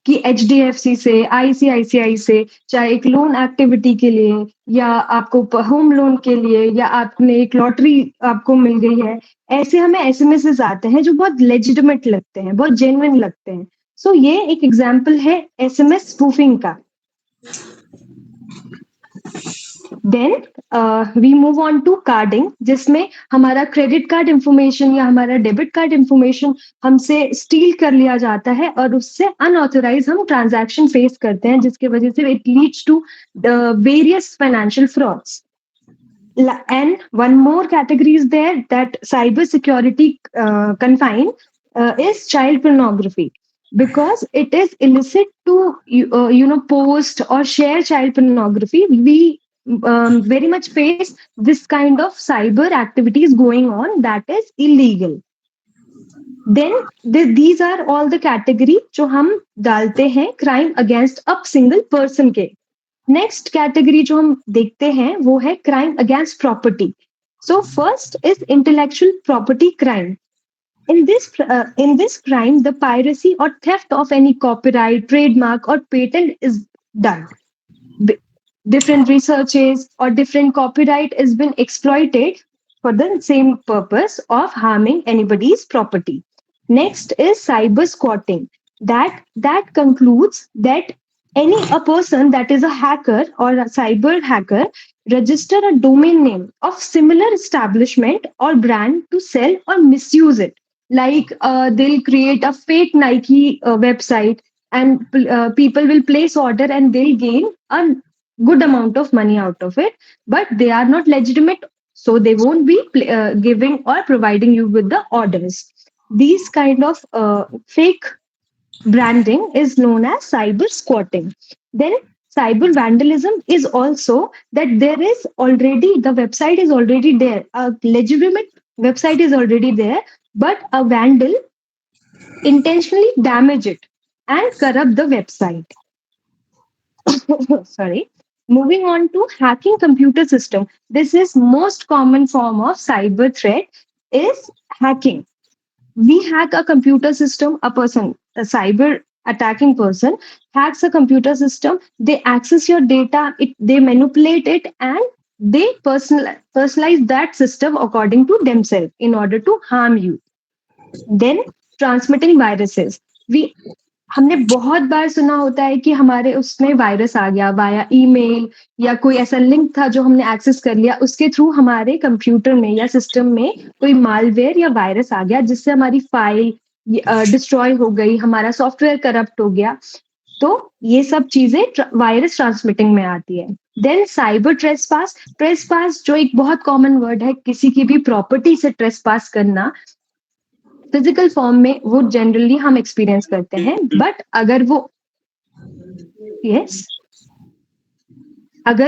कि HDFC से, ICICI से, चाहे एक लोन एक्टिविटी के लिए या आपको होम लोन के लिए या आपने एक लॉटरी आपको मिल गई है, ऐसे हमें एसएमएसेस आते हैं जो बहुत लेजिटिमेट लगते हैं, बहुत जेन्युइन लगते हैं। सो ये एक एग्जाम्पल है एसएमएस स्पूफिंग का। Then we move on to carding, जिसमें हमारा क्रेडिट कार्ड इंफॉर्मेशन या हमारा डेबिट कार्ड इंफॉर्मेशन हमसे स्टील कर लिया जाता है और उससे अनऑथोराइज हम ट्रांजैक्शन फेस करते हैं, जिसकी वजह से it leads to various financial frauds. And one more category is there that cyber security confine is child pornography, because it is illicit to post or share child pornography. We very much face this kind of cyber activities going on that is illegal. Then these are all the category जो हम डालते हैं crime against a single person के. Next category जो हम देखते हैं वो है crime against property. So first is intellectual property crime. In this crime, the piracy or theft of any copyright, trademark, or patent is done. Different researches or different copyright has been exploited for the same purpose of harming anybody's property. Next is cyber squatting. That concludes that a person that is a hacker or a cyber hacker register a domain name of similar establishment or brand to sell or misuse it. Like they'll create a fake Nike website and people will place order and they'll gain a good amount of money out of it, but they are not legitimate, so they won't be giving or providing you with the orders. These kind of fake branding is known as cyber squatting. Then cyber vandalism is also that there is already, the website is already there, a legitimate website is already there, but a vandal intentionally damage it and corrupt the website. Sorry. Moving on to hacking computer system. This is most common form of cyber threat is hacking. We hack a computer system, a cyber attacking person hacks a computer system, they access your data, they manipulate it, and they personalize that system according to themselves in order to harm you. Then transmitting viruses. हमने बहुत बार सुना होता है कि हमारे उसमें virus आ गया via email या कोई ऐसा लिंक था जो हमने एक्सेस कर लिया, उसके थ्रू हमारे कंप्यूटर में या सिस्टम में कोई मालवेयर या वायरस आ गया जिससे हमारी फाइल डिस्ट्रॉय हो गई, हमारा सॉफ्टवेयर करप्ट हो गया. तो ये सब चीजें वायरस ट्रांसमिटिंग में आती है. देन साइबर ट्रेसपास जो एक बहुत कॉमन वर्ड है, किसी की भी प्रॉपर्टी से ट्रेसपास करना. फिजिकल फॉर्म में वो जनरली हम एक्सपीरियंस करते हैं, बट अगर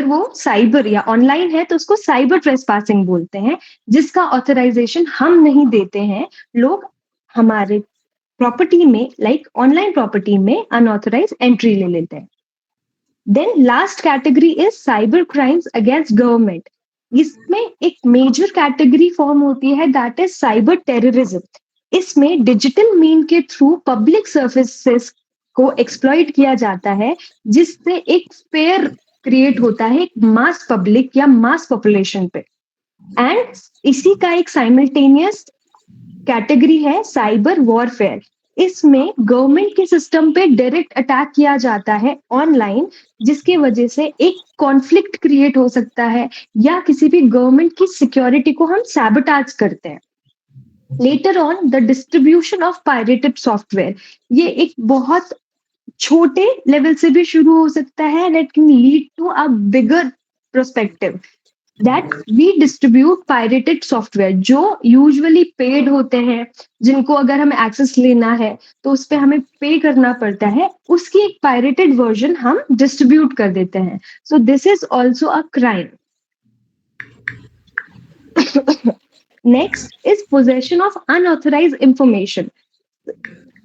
वो साइबर या ऑनलाइन है तो उसको साइबर ट्रेसपासिंग बोलते हैं, जिसका ऑथराइजेशन हम नहीं देते हैं. लोग हमारे प्रॉपर्टी में, लाइक ऑनलाइन प्रॉपर्टी में अनऑथराइज एंट्री ले लेते हैं. Then last category is cyber crimes against government. इसमें एक मेजर कैटेगरी फॉर्म होती है, दैट इज साइबर टेररिज्म. इसमें डिजिटल मीन के थ्रू पब्लिक सर्विसेज को एक्सप्लॉइट किया जाता है, जिससे एक फेयर क्रिएट होता है एक मास पब्लिक या मास पॉपुलेशन पे. एंड इसी का एक साइमल्टेनियस कैटेगरी है साइबर वॉरफेयर. इसमें गवर्नमेंट के सिस्टम पे डायरेक्ट अटैक किया जाता है ऑनलाइन, जिसकी वजह से एक कॉन्फ्लिक्ट क्रिएट हो सकता है या किसी भी गवर्नमेंट की सिक्योरिटी को हम सैबोटाज करते हैं. Later on the distribution of pirated software. ये एक बहुत छोटे लेवल से भी शुरू हो सकता है and it can lead to a bigger perspective that we distribute pirated software जो usually paid होते हैं, जिनको अगर हमें एक्सेस लेना है तो उस पर हमें पे करना पड़ता है, उसकी एक pirated version हम डिस्ट्रीब्यूट कर देते हैं. So this is also a crime. Next is possession of unauthorized information.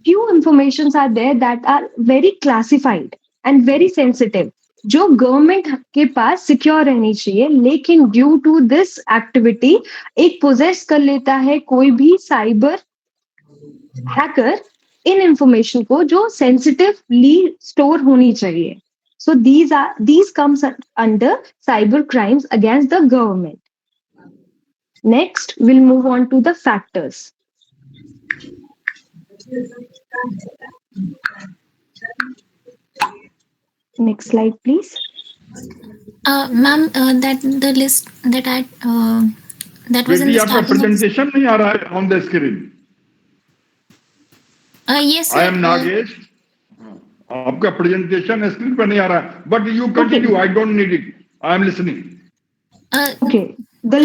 Few informations are there that are very classified and very sensitive, जो गवर्नमेंट के पास सिक्योर रहनी चाहिए, लेकिन ड्यू टू दिस एक्टिविटी एक पोजेस कर लेता है कोई भी साइबर हैकर इन इंफॉर्मेशन को जो सेंसिटिवली स्टोर होनी चाहिए. So these comes under cyber crimes against the government. Next, we'll move on to the factors. Next slide, please. Ma'am, that the list that I that was in बेटी the आपका starting. Presentation नहीं आ रहा है on the screen. Yes, sir. I am Nagesh. आपका presentation screen पर नहीं आ रहा है, but you continue. I don't need it. I am listening. Okay, the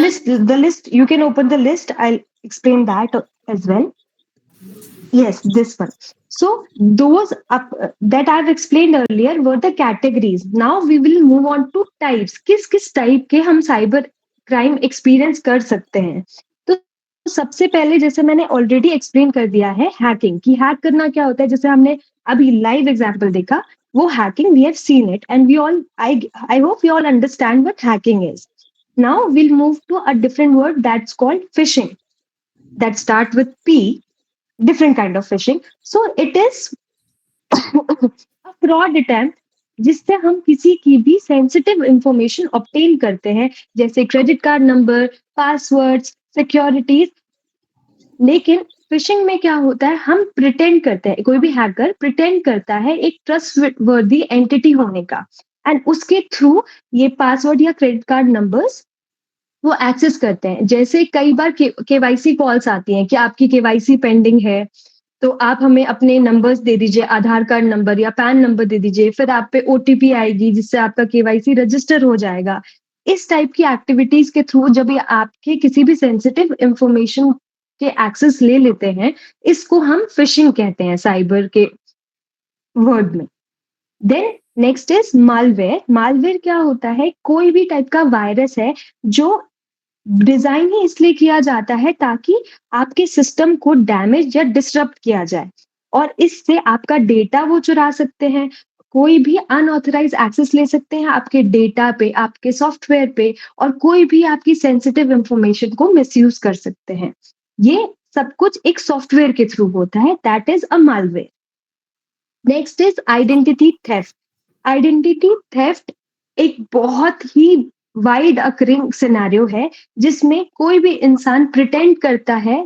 list. You can open the list. I'll explain that as well. Yes, this one. So those that I've explained earlier were the categories. Now we will move on to types. किस type के हम cyber crime experience कर सकते हैं. तो सबसे पहले जैसे मैंने ऑलरेडी एक्सप्लेन कर दिया है हैकिंग कि हैक करना क्या होता है. जैसे हमने अभी लाइव एग्जांपल देखा, वो hacking we have seen it and we all I hope you all understand what hacking is. Now we'll move to a different word that's called phishing. That start with P. Different kind of phishing. So it is a fraud attempt जिससे हम किसी की भी sensitive information obtain करते हैं, जैसे credit card number, passwords, securities. लेकिन fishing में क्या होता है, हम प्रिटेंड करते हैं, कोई भी हैकर प्रिटेंड करता है एक ट्रस्ट वर्दी एंटिटी होने का, एंड उसके थ्रू ये पासवर्ड या क्रेडिट कार्ड नंबर्स वो एक्सेस करते हैं. जैसे कई बार केवाईसी कॉल्स आती हैं कि आपकी केवाईसी पेंडिंग है, तो आप हमें अपने नंबर्स दे दीजिए, आधार कार्ड नंबर या पैन नंबर दे दीजिए, फिर आप पे ओटीपी आएगी जिससे आपका केवाईसी रजिस्टर हो जाएगा. इस टाइप की एक्टिविटीज के थ्रू जब ये आपके किसी भी सेंसिटिव इंफॉर्मेशन के एक्सेस ले लेते हैं, इसको हम फिशिंग कहते हैं साइबर के वर्ड में. Then next is malware. Malware क्या होता है, कोई भी टाइप का वायरस है जो डिजाइन ही इसलिए किया जाता है ताकि आपके सिस्टम को डैमेज या डिसरप्ट किया जाए, और इससे आपका डेटा वो चुरा सकते हैं. कोई भी अनऑथराइज एक्सेस ले सकते हैं आपके डेटा पे, आपके सॉफ्टवेयर पे, और कोई भी आपकी सेंसिटिव इंफॉर्मेशन को मिसयूज कर सकते हैं. ये सब कुछ एक सॉफ्टवेयर के थ्रू होता है, that is a malware. Next is identity theft. Identity theft एक बहुत ही वाइड अकरिंग सिनेरियो है जिसमें कोई भी इंसान प्रिटेंड करता है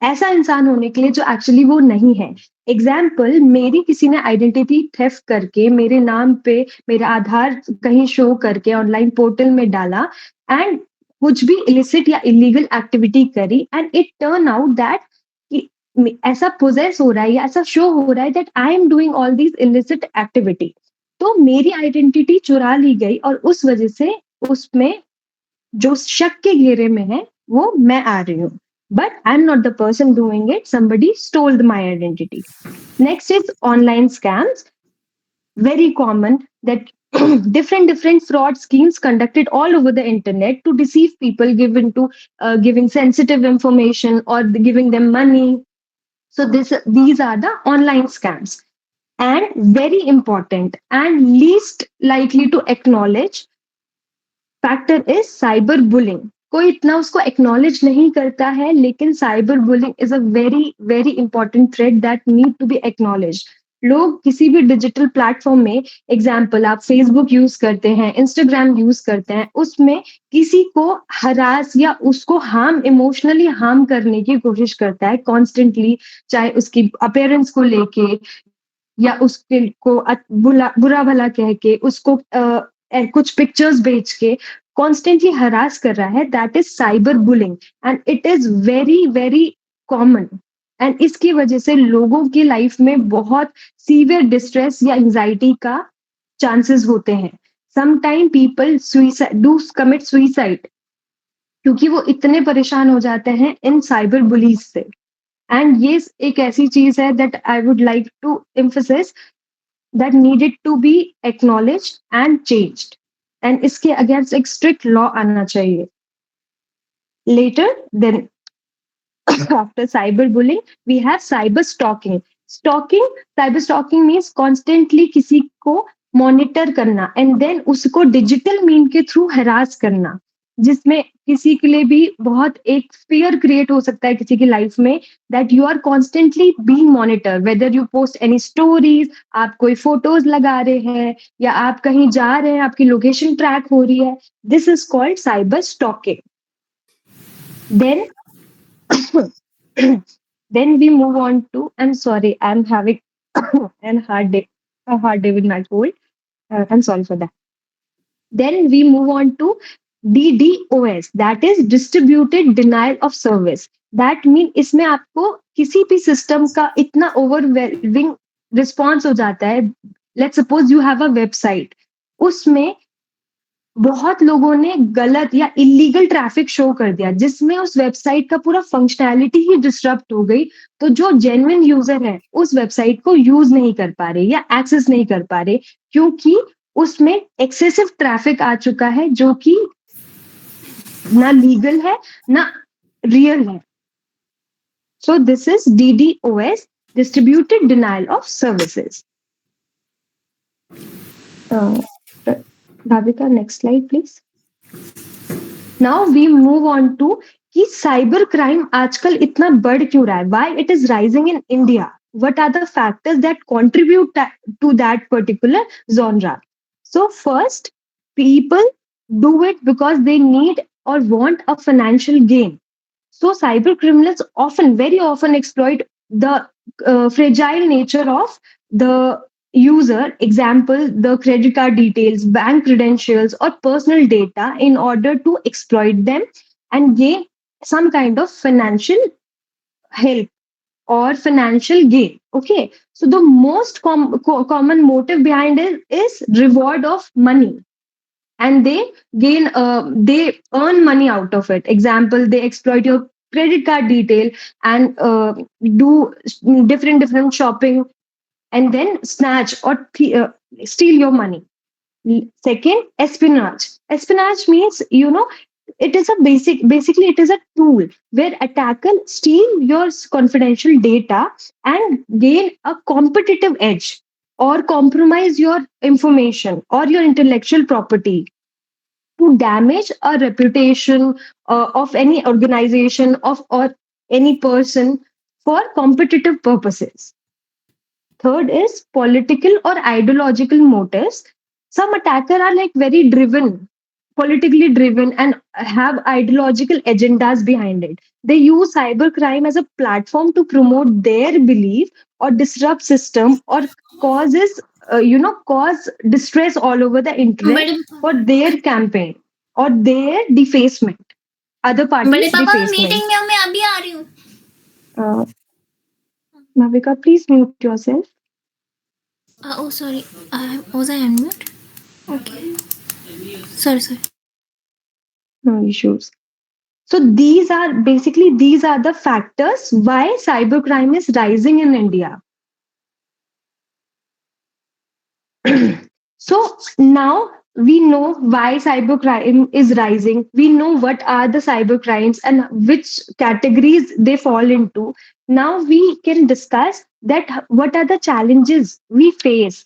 ऐसा इंसान होने के लिए जो एक्चुअली वो नहीं है. एग्जाम्पल, मेरी किसी ने आइडेंटिटी थेफ्ट करके मेरे नाम पे मेरा आधार कहीं शो करके ऑनलाइन पोर्टल में डाला एंड कुछ भी इलिसिट या इलीगल एक्टिविटी करी, and it turn out that ऐसा पोजेस हो रहा है या ऐसा शो हो रहा है that I am doing all these illicit activity. तो मेरी आइडेंटिटी चुरा ली गई और उस वजह से उसमें जो शक के घेरे में है वो मैं आ रही हूँ, but I'm not the person doing it. Somebody stole my identity. Next is online scams. Very common that different fraud schemes conducted all over the internet to deceive people, giving sensitive information or giving them money. So these are the online scams. And very important and least likely to acknowledge factor is cyberbullying. कोई इतना उसको acknowledge नहीं करता है, लेकिन cyber bullying is a very very important threat that need to be acknowledge. लोग किसी भी डिजिटल प्लेटफॉर्म में, एग्जाम्पल आप फेसबुक यूज करते हैं, इंस्टाग्राम यूज करते हैं, उसमें किसी को हरास या उसको हार्म, इमोशनली हार्म करने की कोशिश करता है कॉन्स्टेंटली, चाहे उसकी अपीयरेंस को लेके या उसके को बुरा भला कह के, उसको कुछ पिक्चर्स बेच के कॉन्स्टेंटली हरास कर रहा है. That is cyber bullying and it is very very common. And इसकी वजह से लोगों की लाइफ में बहुत सीवियर डिस्ट्रेस या एंजाइटी का चांसेस होते हैं. Sometime people do commit suicide क्योंकि वो इतने परेशान हो जाते हैं इन साइबर बुलीज से. एंड ये एक ऐसी चीज है that I would like to emphasise that needed to be acknowledged and changed. And इसके अगेंस्ट एक स्ट्रिक्ट लॉ आना चाहिए. Later, then after cyberbullying, we have cyber stalking. Cyber stalking means constantly किसी को मॉनिटर करना एंड देन उसको digital mean के through harass करना. जिसमें किसी के लिए भी बहुत एक फियर क्रिएट हो सकता है किसी की लाइफ में, that you are constantly being monitor, whether you post any stories, आप कोई फोटोज लगा रहे हैं या आप कहीं जा रहे हैं, आपकी लोकेशन ट्रैक हो रही है. This is called cyber stalking. Then then we move on to, I'm sorry, I'm having a hard day with my cold. I'm sorry for that. Then we move on to DDoS, that is distributed denial of service. That means इसमें आपको किसी भी system का इतना overwhelming response हो जाता है. Let's suppose you have a website, उसमें बहुत लोगों ने गलत या इलीगल ट्रैफिक शो कर दिया, जिसमें उस वेबसाइट का पूरा फंक्शनैलिटी ही डिस्टर्ब हो गई. तो जो जेन्युइन यूजर है उस वेबसाइट को यूज नहीं कर पा रहे या एक्सेस नहीं कर पा रहे, क्योंकि उसमें एक्सेसिव ट्रैफिक आ चुका है जो कि ना लीगल है ना रियल है. So this is DDoS, distributed denial of services. Bhavika, next slide, please. Now we move on to कि साइबर क्राइम आजकल इतना बढ़ क्यों रहा है? Why it is rising in India? What are the factors that contribute to that particular genre? So first, people do it because they need or want a financial gain. So cyber criminals often, very often exploit the fragile nature of the user, example, the credit card details, bank credentials, or personal data in order to exploit them and gain some kind of financial help or financial gain. Okay, so the most common motive behind it is reward of money, and they earn money out of it. Example, they exploit your credit card detail and do different shopping and then snatch or steal your money. Second, espionage. Espionage means, it is basically it is a tool where attacker steal your confidential data and gain a competitive edge or compromise your information or your intellectual property to damage a reputation of any organization of or any person for competitive purposes. Third is political or ideological motives. Some attackers are like very driven, politically driven, and have ideological agendas behind it. They use cybercrime as a platform to promote their belief or disrupt system or causes, cause distress all over the internet बड़े for their campaign or their defacement. Other बड़े parties पापा defacement. Meeting में मैं अभी आ रही हूँ. Uh, Mavika, please mute yourself. Oh sorry, was I on mute? Okay. Sorry. No issues. So these are the factors why cybercrime is rising in India. So now we know why cybercrime is rising. We know what are the cybercrimes and which categories they fall into. Now we can discuss that what are the challenges we face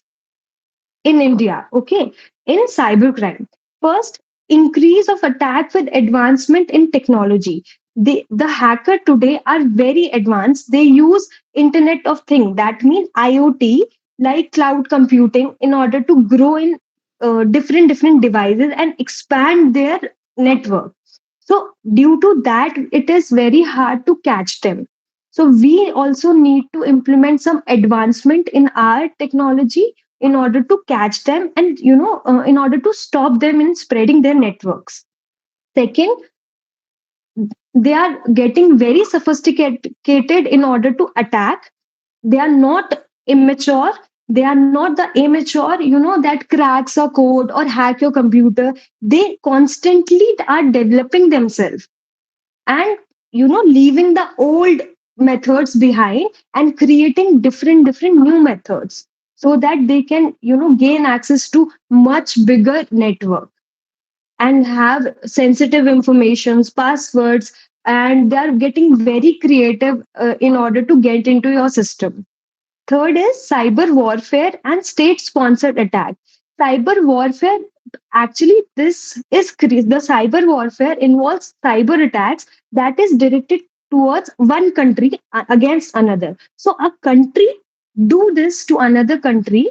in India, okay, in cybercrime. First, increase of attack with advancement in technology. The hacker today are very advanced. They use Internet of Things, that means IoT, like cloud computing, in order to grow in different devices and expand their network. So due to that, it is very hard to catch them. So we also need to implement some advancement in our technology in order to catch them and in order to stop them in spreading their networks. Second, they are getting very sophisticated in order to attack. They are not immature. They are not the immature, that cracks a code or hack your computer. They constantly are developing themselves and leaving the old methods behind and creating different new methods so that they can gain access to much bigger network and have sensitive informations, passwords, and they are getting very creative in order to get into your system. Third is cyber warfare and state sponsored attack. Cyber warfare actually this is the cyber warfare involves cyber attacks that is directed towards one country against another. So a country do this to another country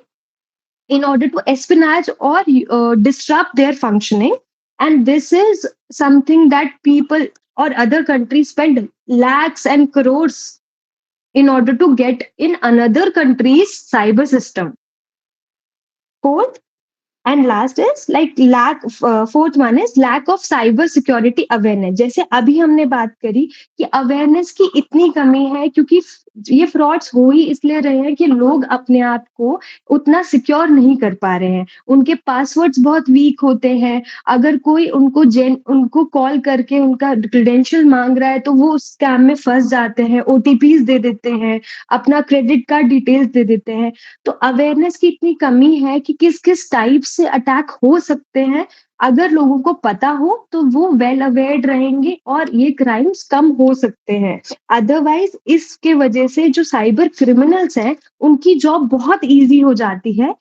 in order to espionage or disrupt their functioning. And this is something that people or other countries spend lakhs and crores in order to get in another country's cyber system. Fourth and last is like fourth one is lack of cyber security awareness. जैसे अभी हमने बात करी कि awareness की इतनी कमी है क्योंकि ये फ्रॉड्स हो ही इसलिए रहे हैं कि लोग अपने आप को उतना सिक्योर नहीं कर पा रहे हैं, उनके पासवर्ड्स बहुत वीक होते हैं, अगर कोई उनको कॉल करके उनका क्रेडेंशियल मांग रहा है तो वो उस स्कैम में फंस जाते हैं, ओटीपीज दे देते हैं, अपना क्रेडिट कार्ड डिटेल्स दे देते हैं। तो अवेयरनेस की इतनी कमी है कि किस किस टाइप से अटैक हो सकते हैं, अगर लोगों को पता हो तो वो वेल अवेयर्ड रहेंगे और ये क्राइम्स कम हो सकते हैं। अदरवाइज इसके वजह से जो साइबर क्रिमिनल्स हैं उनकी जॉब बहुत इजी हो जाती है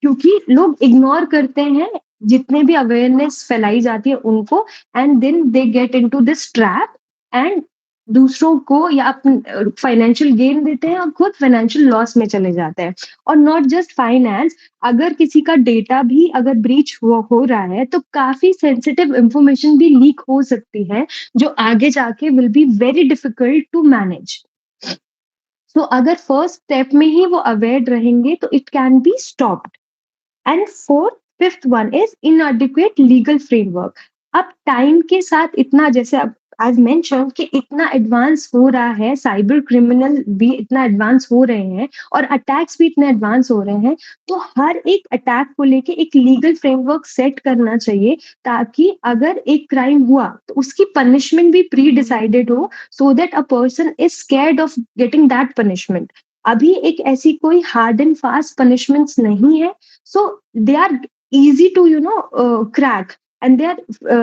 क्योंकि लोग इग्नोर करते हैं जितने भी अवेयरनेस फैलाई जाती है उनको, and then they get into this trap and दूसरों को या अपने फाइनेंशियल गेन देते हैं और खुद फाइनेंशियल लॉस में चले जाते हैं। और नॉट जस्ट फाइनेंस, अगर किसी का डेटा भी अगर ब्रीच हो रहा है तो काफी सेंसिटिव इंफॉर्मेशन भी लीक हो सकती है जो आगे जाके will be very difficult to manage. तो अगर फर्स्ट स्टेप में ही वो अवेयर रहेंगे तो it can be stopped. And fifth one is इनएडिक्वेट legal framework. अब टाइम के साथ इतना, जैसे अब एज मेंशन कि इतना एडवांस हो रहा है, साइबर क्रिमिनल भी इतना एडवांस हो रहे हैं और अटैक्स भी इतने एडवांस हो रहे हैं, तो हर एक अटैक को लेके एक लीगल फ्रेमवर्क सेट करना चाहिए ताकि अगर एक क्राइम हुआ तो उसकी पनिशमेंट भी प्री डिसाइडेड हो, so that a person is scared of getting that punishment. अभी एक ऐसी कोई हार्ड एंड फास्ट पनिशमेंट्स नहीं है, so they are easy to crack, and they are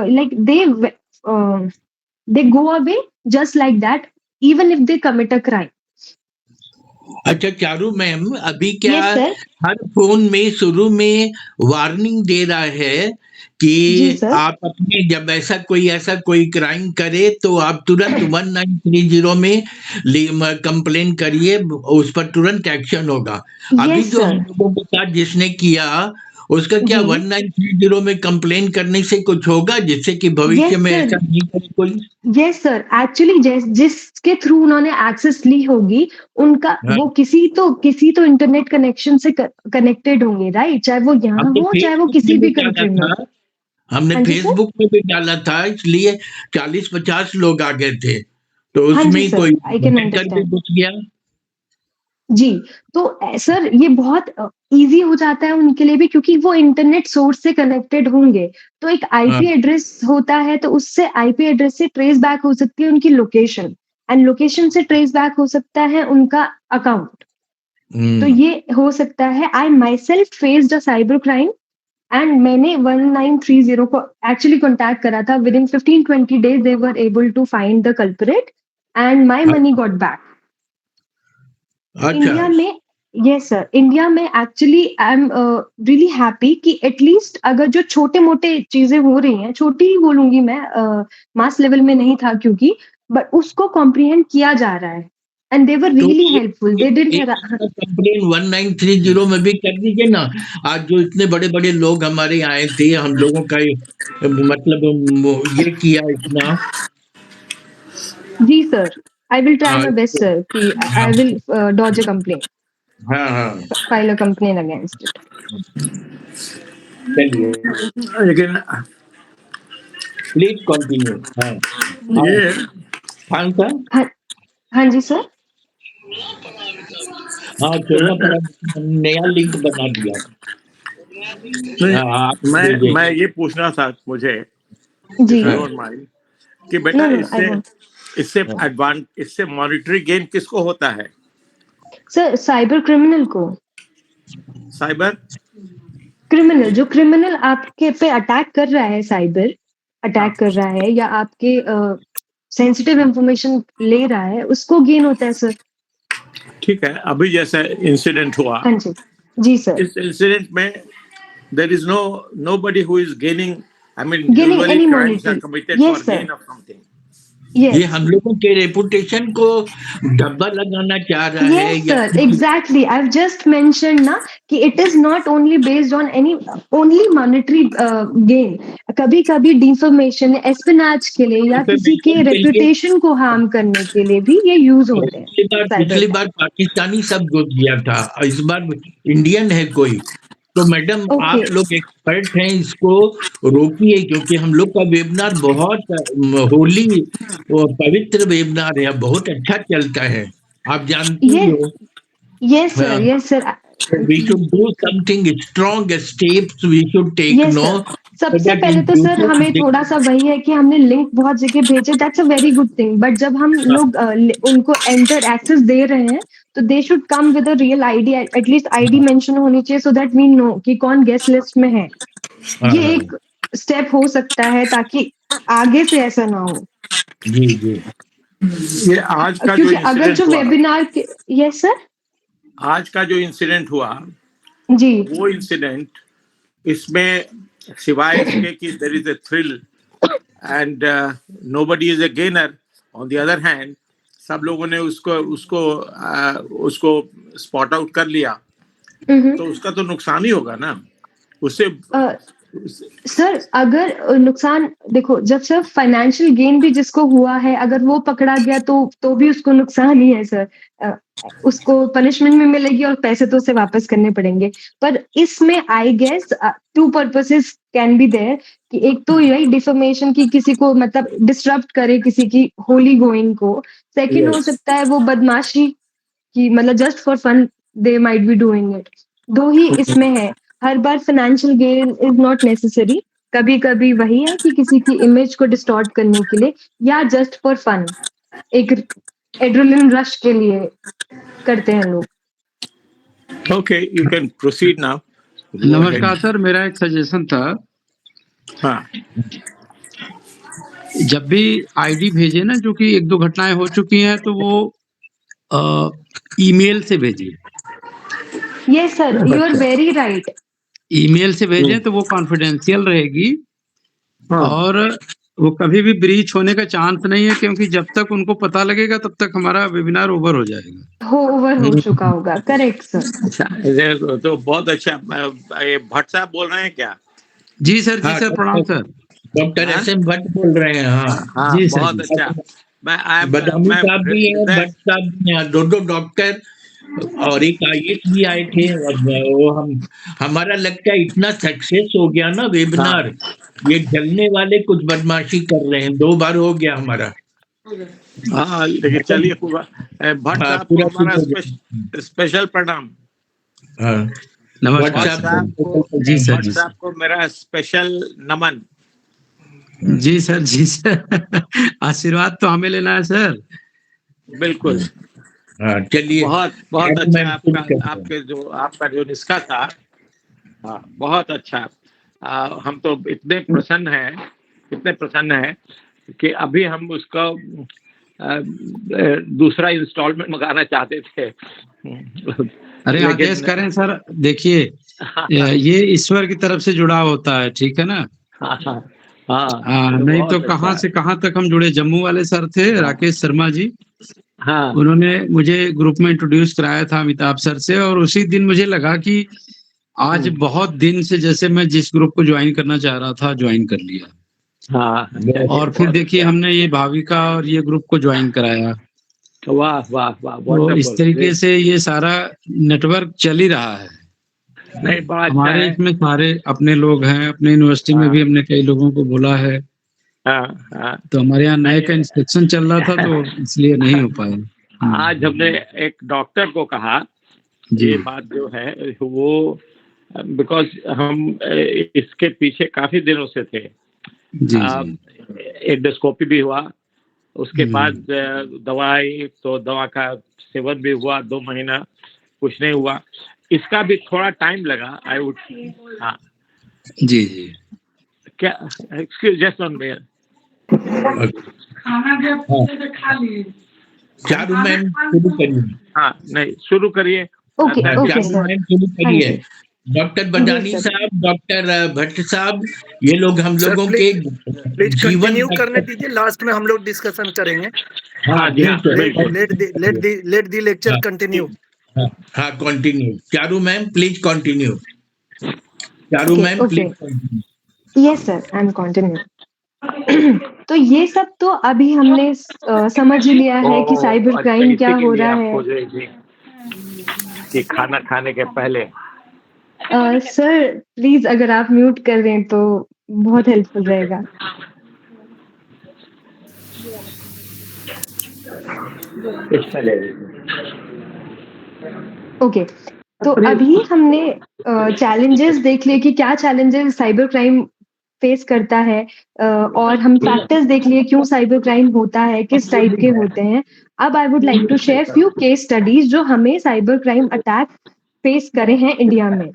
like they go away just like that even if they commit a crime. अच्छा Charu ma'am, अभी क्या Yes, sir. हर phone में शुरू में वार्निंग दे रहा है जी कि सर। आप अपने जब ऐसा कोई क्राइम करे तो आप तुरंत 1930 में कंप्लेन करिए, उस पर तुरंत एक्शन होगा। अभी Yes, जो हम sir. लोगों के साथ जिसने किया उसका क्या जी। 1930 में कंप्लेन करने से कुछ होगा जिससे कि भविष्य Yes, में sir. ऐसा नहीं करे कोई? यस सर, एक्चुअली जिसके थ्रू उन्होंने एक्सेस ली होगी उनका हाँ। वो किसी तो इंटरनेट कनेक्शन से कनेक्टेड होंगे, राइट? चाहे वो यहाँ हमने हो चाहे वो फेसबुक किसी में भी भी डाला कंट्री में हो। था, हमने हाँ जी सर। फेसबुक में भी डाला था, इसलिए 40-50 लोग आ गए थे, तो हाँ जी उसमें सर, कोई आई कैन हैकर भी अंडरस्टैंड। घुस गया। जी, तो सर ये बहुत ईज़ी हो जाता है उनके लिए भी क्योंकि वो इंटरनेट सोर्स से कनेक्टेड होंगे। तो एक हाँ। आईपी एड्रेस होता है तो उससे आईपी एड्रेस से ट्रेस बैक हो सकती है उनकी लोकेशन, एंड लोकेशन से ट्रेस बैक हो सकता है उनका अकाउंट। तो ये हो सकता है। I myself faced a cyber crime and मैंने 1930 को एक्चुअली कॉन्टैक्ट करा था। Within 15-20 days they were able to find the culprit and my money got back. India में, यस सर, इंडिया में actually I am really happy कि at least अगर जो छोटे मोटे चीजें हो रही हैं, छोटी ही बोलूंगी मैं, मास लेवल में नहीं था क्योंकि, बट उसको कॉम्प्रिहेंड किया जा रहा है and they were really helpful. They didn't complain 1930 में भी कर दीजिए ना। आज जो इतने बड़े बड़े लोग हमारे यहाँ आए थे, हम लोगों का मतलब ये किया इतना। जी सर, आई विल ट्राई हाँ, माय बेस्ट सर कि I will lodge a complain, हाँ हाँ, file a complain against it. चलिए लेकिन प्लीज कंटिन्यू। हाँ ये हाँ सर, हाँ जी सर। हाँ छोड़ना पड़ा, नया लिंक बना दिया। हाँ, आप मैं ये पूछना था मुझे, जी। if you don't mind, कि बेटा No, I won't. इससे मॉनिटरी गेन किसको होता है? सर साइबर क्रिमिनल को। साइबर क्रिमिनल, जो क्रिमिनल आपके पे अटैक कर रहा है, साइबर अटैक कर रहा है या आपके सेंसिटिव इंफॉर्मेशन ले रहा है, उसको गेन होता है सर। ठीक है, अभी जैसे इंसिडेंट हुआ, हाँ जी। जी सर। इस इंसिडेंट में there is nobody who is gaining. I mean, Gaining usually any crimes are monetary. committed Yes, for sir. gain of something. ये Yes. हम लोगों के रेपुटेशन को धब्बा लगाना चाह रहा है Yes, या sir. Exactly. I've just mentioned ना कि it is not only based on any only monetary gain. कभी-कभी डिफॉर्मेशन, एस्पिनाच के लिए या किसी के Defamation के लिए रेपुटेशन को हार्म करने के लिए भी ये यूज होते हैं पिछली साइबर। बार पाकिस्तानी सब घुस गया था, इस बार इंडियन है कोई, तो मैडम ओके। आप लोग एक्सपर्ट हैं, इसको रोकिए, क्योंकि हम लोग का वेबिनार बहुत होली और पवित्र वेबिनार है, बहुत अच्छा चलता है, आप जानते ही हो। Yes, sir. Yes, sir. We should do something strong steps we should take, Yes, no? sir. सबसे पहले तो सर हमें थोड़ा सा वही है कि हमने लिंक बहुत जगह भेजे, that's a very good thing, but जब हम लोग उनको एंटर एक्सेस दे रहे हैं तो they should come with a real ID, at least ID mention होनी चाहिए सो दैट वी नो कि कौन गेस्ट लिस्ट में है। ये एक स्टेप हो सकता है ताकि आगे से ऐसा ना हो। जी जी। ये आज का जो क्योंकि अगर इंसिडेंट जो हुआ, वेबिनार के यस सर आज का जो इंसिडेंट हुआ, जी वो इंसिडेंट, इसमें सिवाय इसके कि there is a thrill and nobody is a gainer, on the other hand सब लोगों ने उसको स्पॉट आउट कर लिया, तो उसका तो नुकसान ही होगा ना उससे। सर अगर नुकसान देखो, जब सिर्फ फाइनेंशियल गेन भी जिसको हुआ है अगर वो पकड़ा गया तो भी उसको नुकसान ही है सर। उसको पनिशमेंट भी मिलेगी और पैसे तो उसे वापस करने पड़ेंगे। पर इसमें I guess two purposes can be there कि एक तो यही डिफॉर्मेशन की किसी को मतलब डिसरप्ट करे किसी की होली गोइंग को, सेकंड हो सकता है वो बदमाशी की मतलब just for fun they might be doing it. दो ही इसमें है, हर बार financial gain is not necessary, कभी कभी वही है कि किसी की इमेज को डिस्टॉर्ट करने के लिए या जस्ट फॉर फन, एक एड्रेनलिन रश के लिए करते हैं लोग। Okay, you can proceed now. नमस्कार सर, मेरा एक सजेशन था। हाँ, जब भी आईडी भेजे ना, जो कि एक दो घटनाएं हो चुकी हैं, तो वो ईमेल से भेजिए। Yes sir, you are very right. Email से भेजें तो वो कॉन्फिडेंशियल रहेगी और वो कभी भी ब्रीच होने का चांस नहीं है, क्योंकि जब तक उनको पता लगेगा तब तक हमारा वेबिनार ओवर हो जाएगा। ओवर हो चुका होगा। Correct sir. अच्छा, तो बहुत अच्छा। ये भट्ट साहब बोल रहे हैं क्या? जी सर, जी सर, प्रणाम sir. Doctor S M Bhatt बोल रहे हैं। हाँ जी सर, बहुत जी। अच्छा। बदामी साहब भी हैं, भट्ट साहब भी हैं, दो डॉक्टर और एक IAS भी आए थे। वो हमारा लगता है इतना सक्सेस हो गया ना वेबिनार, ये जलने वाले कुछ बदमाशी कर रहे हैं, 2 बार हो गया हमारा। हाँ, लेकिन चलिए, भट्ट साहब को हमारा स्पेशल प्रणाम। नमस्कार जी सर, भट्ट साहब को मेरा स्पेशल नमन। जी सर, जी सर, आशीर्वाद तो हमें लेना है सर। बिल्कुल। चलिए, बहुत बहुत अच्छा आपका जो निस्खा था, हाँ बहुत अच्छा। हम तो इतने प्रसन्न हैं कि अभी हम उसका दूसरा इंस्टॉलमेंट मंगाना चाहते थे। अरे आदेश करें सर। देखिए, ये ईश्वर की तरफ से जुड़ा होता है, ठीक है ना। नहीं तो कहाँ से कहाँ तक हम जुड़े। जम्मू वाले सर थे, राकेश शर्मा जी, हाँ, उन्होंने मुझे ग्रुप में इंट्रोड्यूस कराया था अमिताभ सर से, और उसी दिन मुझे लगा कि आज बहुत दिन से जैसे मैं जिस ग्रुप को ज्वाइन करना चाह रहा था ज्वाइन कर लिया। हाँ, और फिर देखिए हमने ये भाविका और ये ग्रुप को ज्वाइन कराया। वाह वाह वाह, तो इस तरीके से ये सारा नेटवर्क चल ही रहा है। नहीं, बड़ा अच्छा हमारे है। इसमें सारे अपने लोग हैं, अपने यूनिवर्सिटी में भी हमने कई लोगों को बोला है। तो हमारे यहाँ नए का इंस्पेक्शन चल रहा था, तो इसलिए नहीं हो पाया। आज हमने एक डॉक्टर को कहा ये बात जो है वो, बिकॉज हम इसके पीछे काफी दिनों से थे। एंडोस्कोपी भी हुआ, उसके बाद दवाई, तो दवा का सेवन भी हुआ 2 महीना, कुछ नहीं हुआ। इसका भी थोड़ा टाइम लगा। आई वुड, हाँ जी जी, क्या, excuse just on mayor. Charu ma'am शुरू करिए। हाँ, नहीं, शुरू करिए। ओके चारू मैम शुरू करिए। डॉक्टर बदानी साहब, डॉक्टर भट्ट साहब, ये लोग हम लोगों के प्लीज जीवन कंटिन्यू करने दीजिए, लास्ट में हम लोग डिस्कशन करेंगे। हाँ लेट दी लेक्चर कंटिन्यू। हाँ continue. Charu ma'am please continue. Charu ma'am please continue. Yes sir, I am continue. तो ये सब तो अभी हमने समझ लिया है कि साइबर क्राइम क्या हो रहा है। कि खाना खाने के पहले सर प्लीज अगर आप म्यूट कर दें तो बहुत हेल्पफुल रहेगा। ओके, तो अभी हमने चैलेंजेस देख लिए कि क्या चैलेंजेस साइबर क्राइम फेस करता है, और हम फैक्टर्स देख लिए क्यों साइबर क्राइम होता है, किस टाइप के होते हैं। अब I would like to share few case studies जो हमें साइबर क्राइम अटैक फेस करे हैं इंडिया में।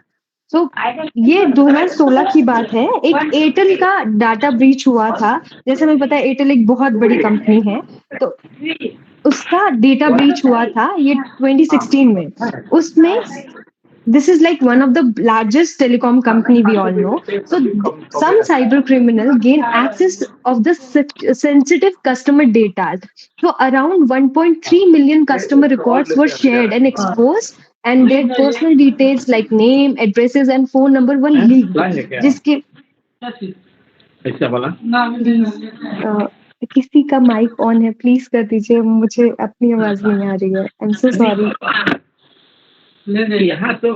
तो ये 2016 की बात है। एक एयरटेल का डाटा ब्रीच हुआ था। जैसे हमें पता है एयरटेल एक बहुत बड़ी कंपनी है, तो उसका डेटा ब्रीच हुआ था ये 2016 में। उसमें this is like one of the largest telecom company we all know. So some cyber criminal gain access of the sensitive customer data. So around 1.3 million customer records were shared and exposed, and their personal details like name, addresses and phone number were leaked. जिसके किसी का mic on है, please कर दीजिए, मुझे अपनी आवाज नहीं आ रही है। I am so sorry. यहाँ तो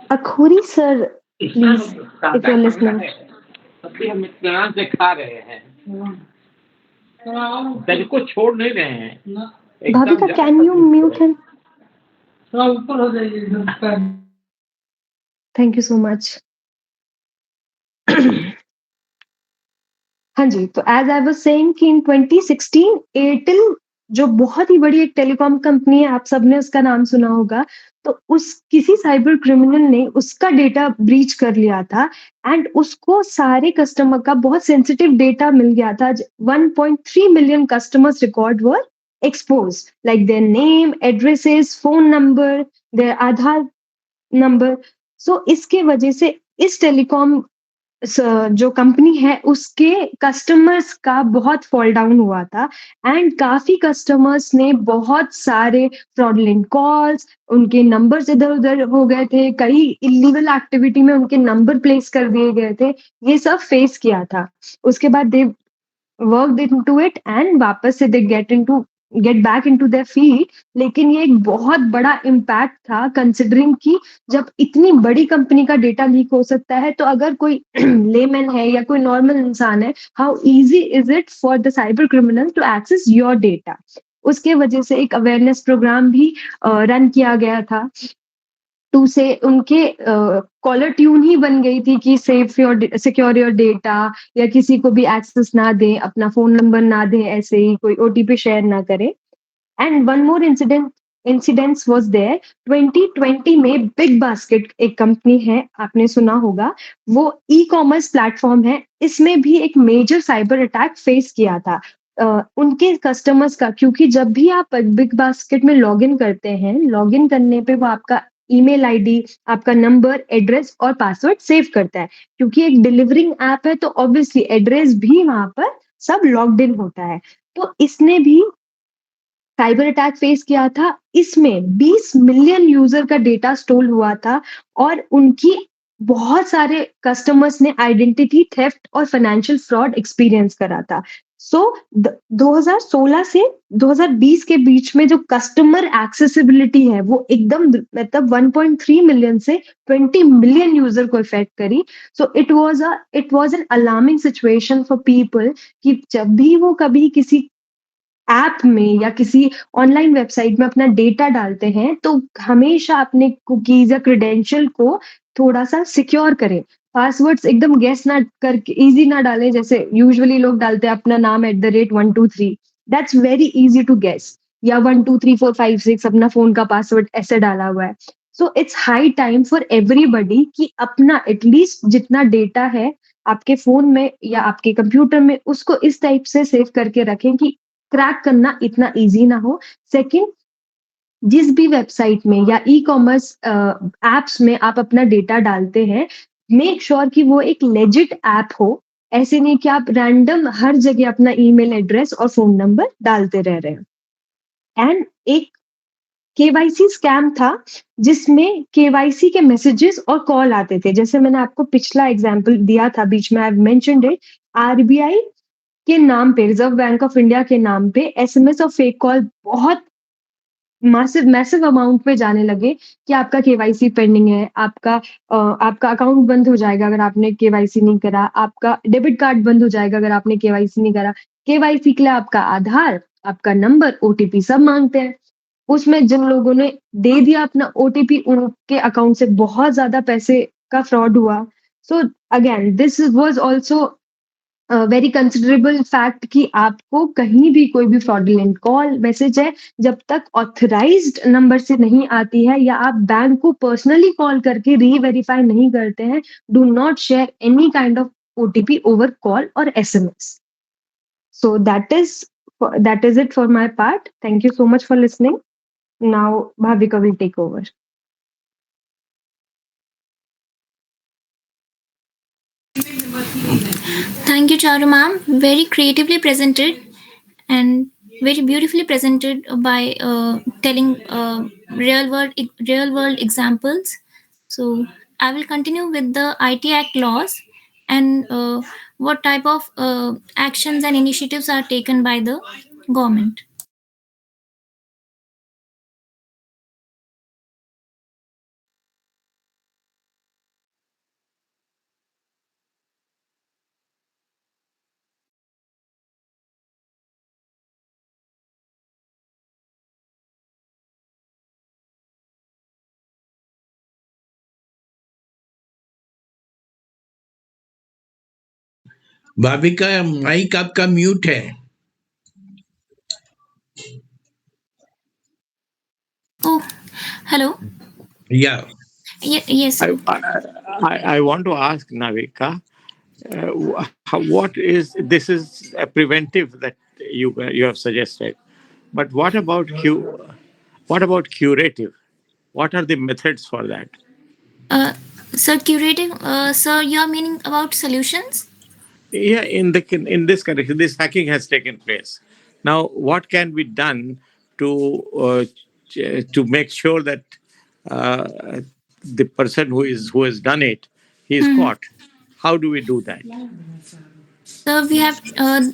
Akhori sir please if you are listening. अभी हम इत्मीनान से खा रहे हैं, दिल को छोड़ नहीं रहे हैं। भाभी का कैन यू म्यूट हिम? ऊपर हो जाइए। Thank you so much. हाँ जी, तो एज आई वाज सेइंग कि इन 2016 एयरटेल जो बहुत ही बड़ी एक टेलीकॉम कंपनी है, आप सबने उसका नाम सुना होगा, तो उस किसी साइबर क्रिमिनल ने उसका डेटा ब्रीच कर लिया था एंड उसको सारे कस्टमर का बहुत सेंसिटिव डेटा मिल गया था। 1.3 million customers record were expose, like their name, addresses, phone number, their Aadhaar number. So इसके वजह से इस टेलीकॉम जो कंपनी है उसके कस्टमर्स का बहुत फॉल डाउन हुआ था एंड काफी कस्टमर्स ने बहुत सारे फ्रॉडलेंट कॉल्स, उनके नंबर्स इधर उधर हो गए थे, कई इलीगल एक्टिविटी में उनके नंबर प्लेस कर दिए गए थे। ये सब फेस किया था। उसके बाद they worked into it and वापस से they get back into their field. लेकिन ये एक बहुत बड़ा इम्पैक्ट था कंसिडरिंग कि जब इतनी बड़ी कंपनी का डेटा लीक हो सकता है, तो अगर कोई लेमैन है या कोई नॉर्मल इंसान है, how easy is it for the cyber criminal to access your data. उसके वजह से एक अवेयरनेस प्रोग्राम भी रन किया गया था। टू से उनके कॉलर ट्यून ही बन गई थी कि safe your secure your data, या किसी को भी एक्सेस ना दें, अपना फोन नंबर ना दें, ऐसे ही कोई ओटीपी शेयर ना करें। And one more incidents was there 2020 में। बिग बास्केट एक कंपनी है, आपने सुना होगा, वो ई कॉमर्स प्लेटफॉर्म है। इसमें भी एक मेजर साइबर अटैक फेस किया था उनके कस्टमर्स का, क्योंकि जब भी आप बिग बास्केट में लॉग इन करते हैं, लॉग इन करने पे वो आपका ईमेल आईडी, आपका नंबर, एड्रेस और पासवर्ड सेव करता है। क्योंकि एक डिलीवरिंग ऐप है तो ऑब्वियसली एड्रेस भी वहां पर सब लॉग्ड इन होता है। तो इसने भी साइबर अटैक फेस किया था। इसमें 20 मिलियन यूजर का डेटा स्टोल हुआ था और उनकी बहुत सारे कस्टमर्स ने आइडेंटिटी थेफ्ट और फाइनेंशियल फ्रॉड एक्सपीरियंस करा था। सो 2016 से 2020 के बीच में जो कस्टमर एक्सेसिबिलिटी है वो एकदम मतलब 1.3 मिलियन से 20 मिलियन यूजर को इफेक्ट करी। So it was an alarming situation for people कि जब भी वो कभी किसी ऐप में या किसी ऑनलाइन वेबसाइट में अपना डेटा डालते हैं, तो हमेशा अपने कुकीज या क्रेडेंशियल को थोड़ा सा सिक्योर करें। पासवर्ड्स एकदम गेस ना करके इजी ना डालें, जैसे यूजुअली लोग डालते हैं अपना नाम @123। That's very easy to guess, या 123456 अपना फोन का पासवर्ड ऐसे डाला हुआ है। So it's high time for everybody कि अपना एटलीस्ट जितना डेटा है आपके फोन में या आपके कंप्यूटर में, उसको इस टाइप से सेव करके रखें कि क्रैक करना इतना इजी ना हो। सेकंड, जिस भी वेबसाइट में या ई-कॉमर्स एप्स में आप अपना डेटा डालते हैं, मेक श्योर कि वो एक लेजिट ऐप हो। ऐसे नहीं कि आप रैंडम हर जगह अपना ईमेल एड्रेस और फ़ोन नंबर डालते रह रहे हैं। एंड एक केवाईसी स्कैम था, जिसमें केवाईसी के मैसेजेस और कॉल आते थे। जैसे मैंने आपको पिछला एग्ज़ाम्पल दिया था बीच में, I have mentioned it, RBI के नाम पे, रिज़र्व बैंक ऑफ इंडिया के नाम पे एसएमएस और फेक कॉल बहुत मैसिव अमाउंट में जाने लगे कि आपका केवाईसी पेंडिंग है, आपका अकाउंट बंद हो जाएगा अगर आपने केवाईसी नहीं करा, आपका डेबिट कार्ड बंद हो जाएगा अगर आपने केवाईसी नहीं करा। केवाईसी के लिए आपका आधार, आपका नंबर, ओटीपी सब माँगते हैं। उसमें जिन लोगों ने दे दिया अपना ओटीपी, उनके अकाउंट से बहुत ज़्यादा पैसे का फ्रॉड हुआ। So again this was also very considerable fact कि आपको कहीं भी कोई भी फ्रॉडुलेंट कॉल, मैसेज है, जब तक ऑथराइज्ड नंबर से नहीं आती है या आप बैंक को पर्सनली कॉल करके री-वेरीफाई नहीं करते हैं, do not share any kind of OTP over call और SMS. So that is it for my part. Thank you so much for listening. Now Bhavika will take over. Thank you, Charu ma'am. Very creatively presented and very beautifully presented by telling real world examples. So I will continue with the IT Act laws and what type of actions and initiatives are taken by the government. Bhavika, mic आपका mute है। Oh, hello. Yeah. Yes. I want to ask Navika, what is this is a preventive that you have suggested, but what about curative? What are the methods for that? Sir, curative. Sir, you are meaning about solutions? Yeah, in this connection, this hacking has taken place. Now, what can be done to make sure that the person who has done it, he is caught? How do we do that? So we have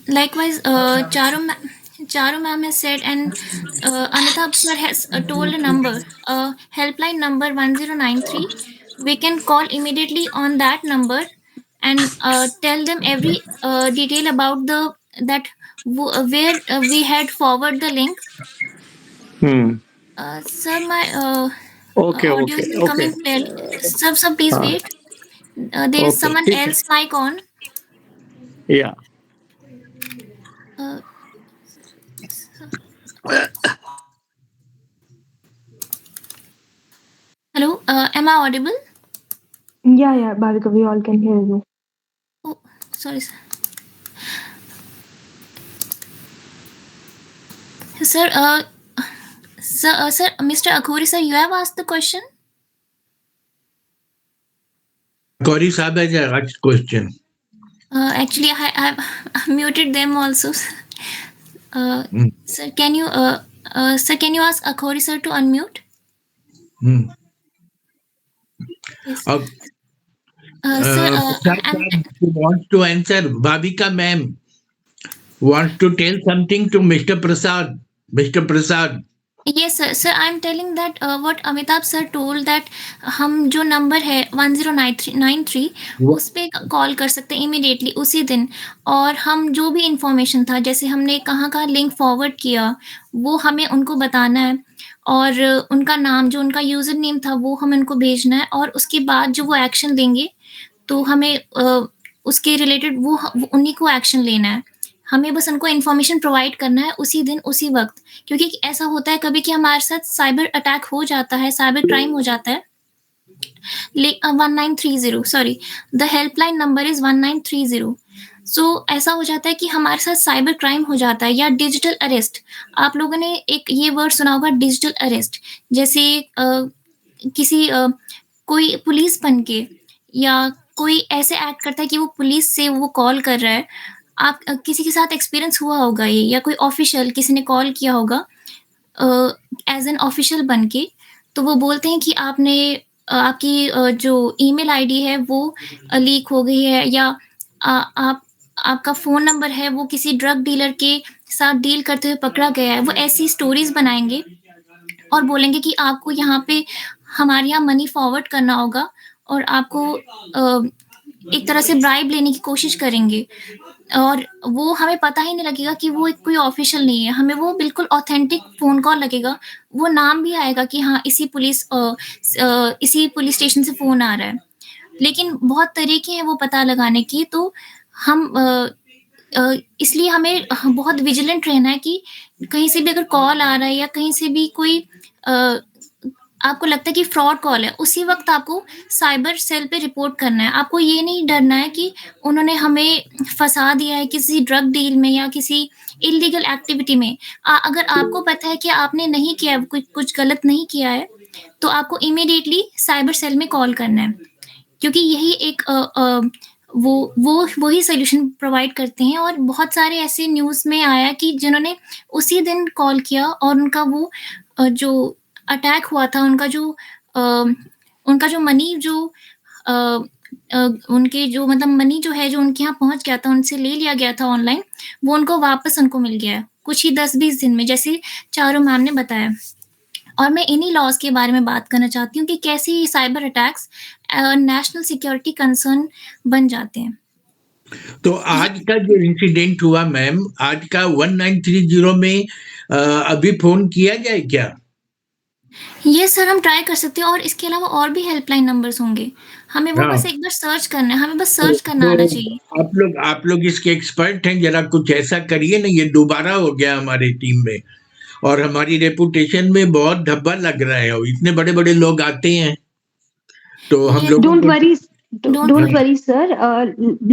likewise Charu ma'am has said, and Amitabh sir has told a number, helpline number 1093. We can call immediately on that number and tell them every detail about the that where we had forward the link. Sir, my audio is coming clearly. Sir, please wait. There is someone else mic on. Yeah. Hello, am I audible? Yeah, Bhavika, we all can hear you. Oh, sorry, sir. Sir, Mr. Akhoury, sir, you have asked the question? Akhoury Saab has asked question. Actually, I've muted them also. Sir, can you ask Akhoury sir to unmute? Yes. Sir, wants to answer. Bhavika ma'am wants to tell something to Mr. Prasad. Mr. Prasad. Yes sir. Sir, I'm telling that what Amitabh sir told that हम जो number है 1093 उस पे call कर सकते हैं immediately उसी दिन, और हम जो भी इंफॉर्मेशन था, जैसे हमने कहाँ लिंक फॉरवर्ड किया, वो हमें उनको बताना है, और उनका नाम, जो उनका यूजर नेम था, वो हमें उनको भेजना है, और उसके बाद जो वो एक्शन लेंगे तो हमें उसके रिलेटेड वो उन्हीं को एक्शन लेना है। हमें बस उनको इन्फॉर्मेशन प्रोवाइड करना है उसी दिन उसी वक्त, क्योंकि ऐसा होता है कभी कि हमारे साथ साइबर अटैक हो जाता है, साइबर क्राइम हो जाता है। 1930 sorry, the helpline number is 1930। सो ऐसा हो जाता है कि हमारे साथ साइबर क्राइम हो जाता है या डिजिटल अरेस्ट। आप लोगों ने एक ये वर्ड सुना होगा डिजिटल अरेस्ट। जैसे किसी कोई पुलिस बन के या कोई ऐसे एक्ट करता है कि वो पुलिस से वो कॉल कर रहा है। आप किसी के साथ एक्सपीरियंस हुआ होगा ये, या कोई ऑफिशियल किसी ने कॉल किया होगा एज़ एन ऑफिशियल बन के, तो वो बोलते हैं कि आपकी जो ईमेल आईडी है वो लीक हो गई है, या आप आपका फ़ोन नंबर है वो किसी ड्रग डीलर के साथ डील करते हुए पकड़ा गया है। वो ऐसी स्टोरीज़ बनाएँगे और बोलेंगे कि आपको यहाँ पे हमारे यहाँ मनी फॉरवर्ड करना होगा, और आपको एक तरह से ब्राइब लेने की कोशिश करेंगे, और वो हमें पता ही नहीं लगेगा कि वो कोई ऑफिशियल नहीं है। हमें वो बिल्कुल ऑथेंटिक फ़ोन कॉल लगेगा। वो नाम भी आएगा कि हाँ, इसी पुलिस स्टेशन से फ़ोन आ रहा है। लेकिन बहुत तरीके हैं वो पता लगाने के, तो हम इसलिए हमें बहुत विजिलेंट रहना है कि कहीं से भी अगर कॉल आ रहा है या कहीं से भी कोई आपको लगता है कि फ्रॉड कॉल है, उसी वक़्त आपको साइबर सेल पे रिपोर्ट करना है। आपको ये नहीं डरना है कि उन्होंने हमें फँसा दिया है किसी ड्रग डील में या किसी इल्लीगल एक्टिविटी में। अगर आपको पता है कि आपने नहीं किया है, कुछ गलत नहीं किया है, तो आपको इमीडिएटली साइबर सेल में कॉल करना है। क्योंकि यही एक वही सॉल्यूशन प्रोवाइड करते हैं, और बहुत सारे ऐसे न्यूज़ में आया कि जिन्होंने उसी दिन कॉल किया और उनका वो जो अटैक हुआ था, उनका जो मनी उनके जो मतलब मनी जो है जो उनके यहाँ पहुँच गया था, उनसे ले लिया गया था ऑनलाइन, वो उनको वापस मिल गया है, कुछ ही 10-20 दिन में, जैसे चारू मैम ने बताया। और मैं इन्हीं लॉज़ के बारे में बात करना चाहती हूँ कि कैसे ये cyber attacks national security concern बन जाते हैं। तो आज का जो इंसिडेंट हुआ मैम, आज का 1930 में अभी फ़ोन किया जाए क्या? ये सर हम ट्राई कर सकते हैं, और इसके अलावा और भी हेल्पलाइन नंबर्स होंगे। हमें वो बस एक बार सर्च करना है, हमें बस सर्च करना आना चाहिए। आप लोग इसके एक्सपर्ट हैं, ज़रा कुछ ऐसा करिए ना, ये दोबारा हो गया हमारी टीम में, और हमारी रेपुटेशन में बहुत धब्बा लग रहा है, और इतने बड़े-बड़े लोग आते हैं, तो हम लोग Don't worry, sir.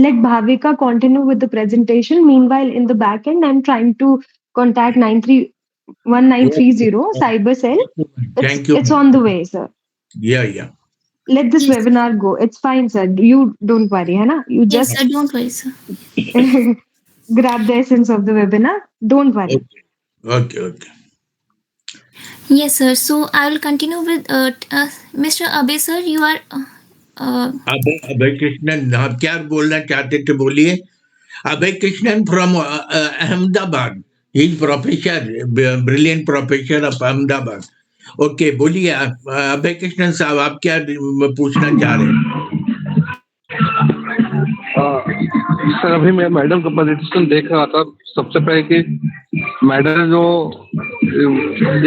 Let Bhavika continue with the presentation. Meanwhile, in the back end, I'm trying to contact 1930 Cyber Cell. It's on the way, sir. Yeah. Let this webinar go. It's fine, sir. You don't worry, है ना? You just yes, sir, don't worry, sir. grab the essence of the webinar. Don't worry. Okay. Yes, sir. So I will continue with Mr. Abhay, sir. You are. अभय कृष्णन, आप क्या बोलना चाहते थे, बोलिए। Abhay Krishnan from Ahmedabad, he is professor, brilliant professor of Ahmedabad. Okay, बोलिए अभय कृष्णन साहब, आप क्या पूछना चाह रहे हैं? सर, अभी मैं मैडम का प्रेजेंटेशन देख रहा था। सबसे पहले कि मैडम जो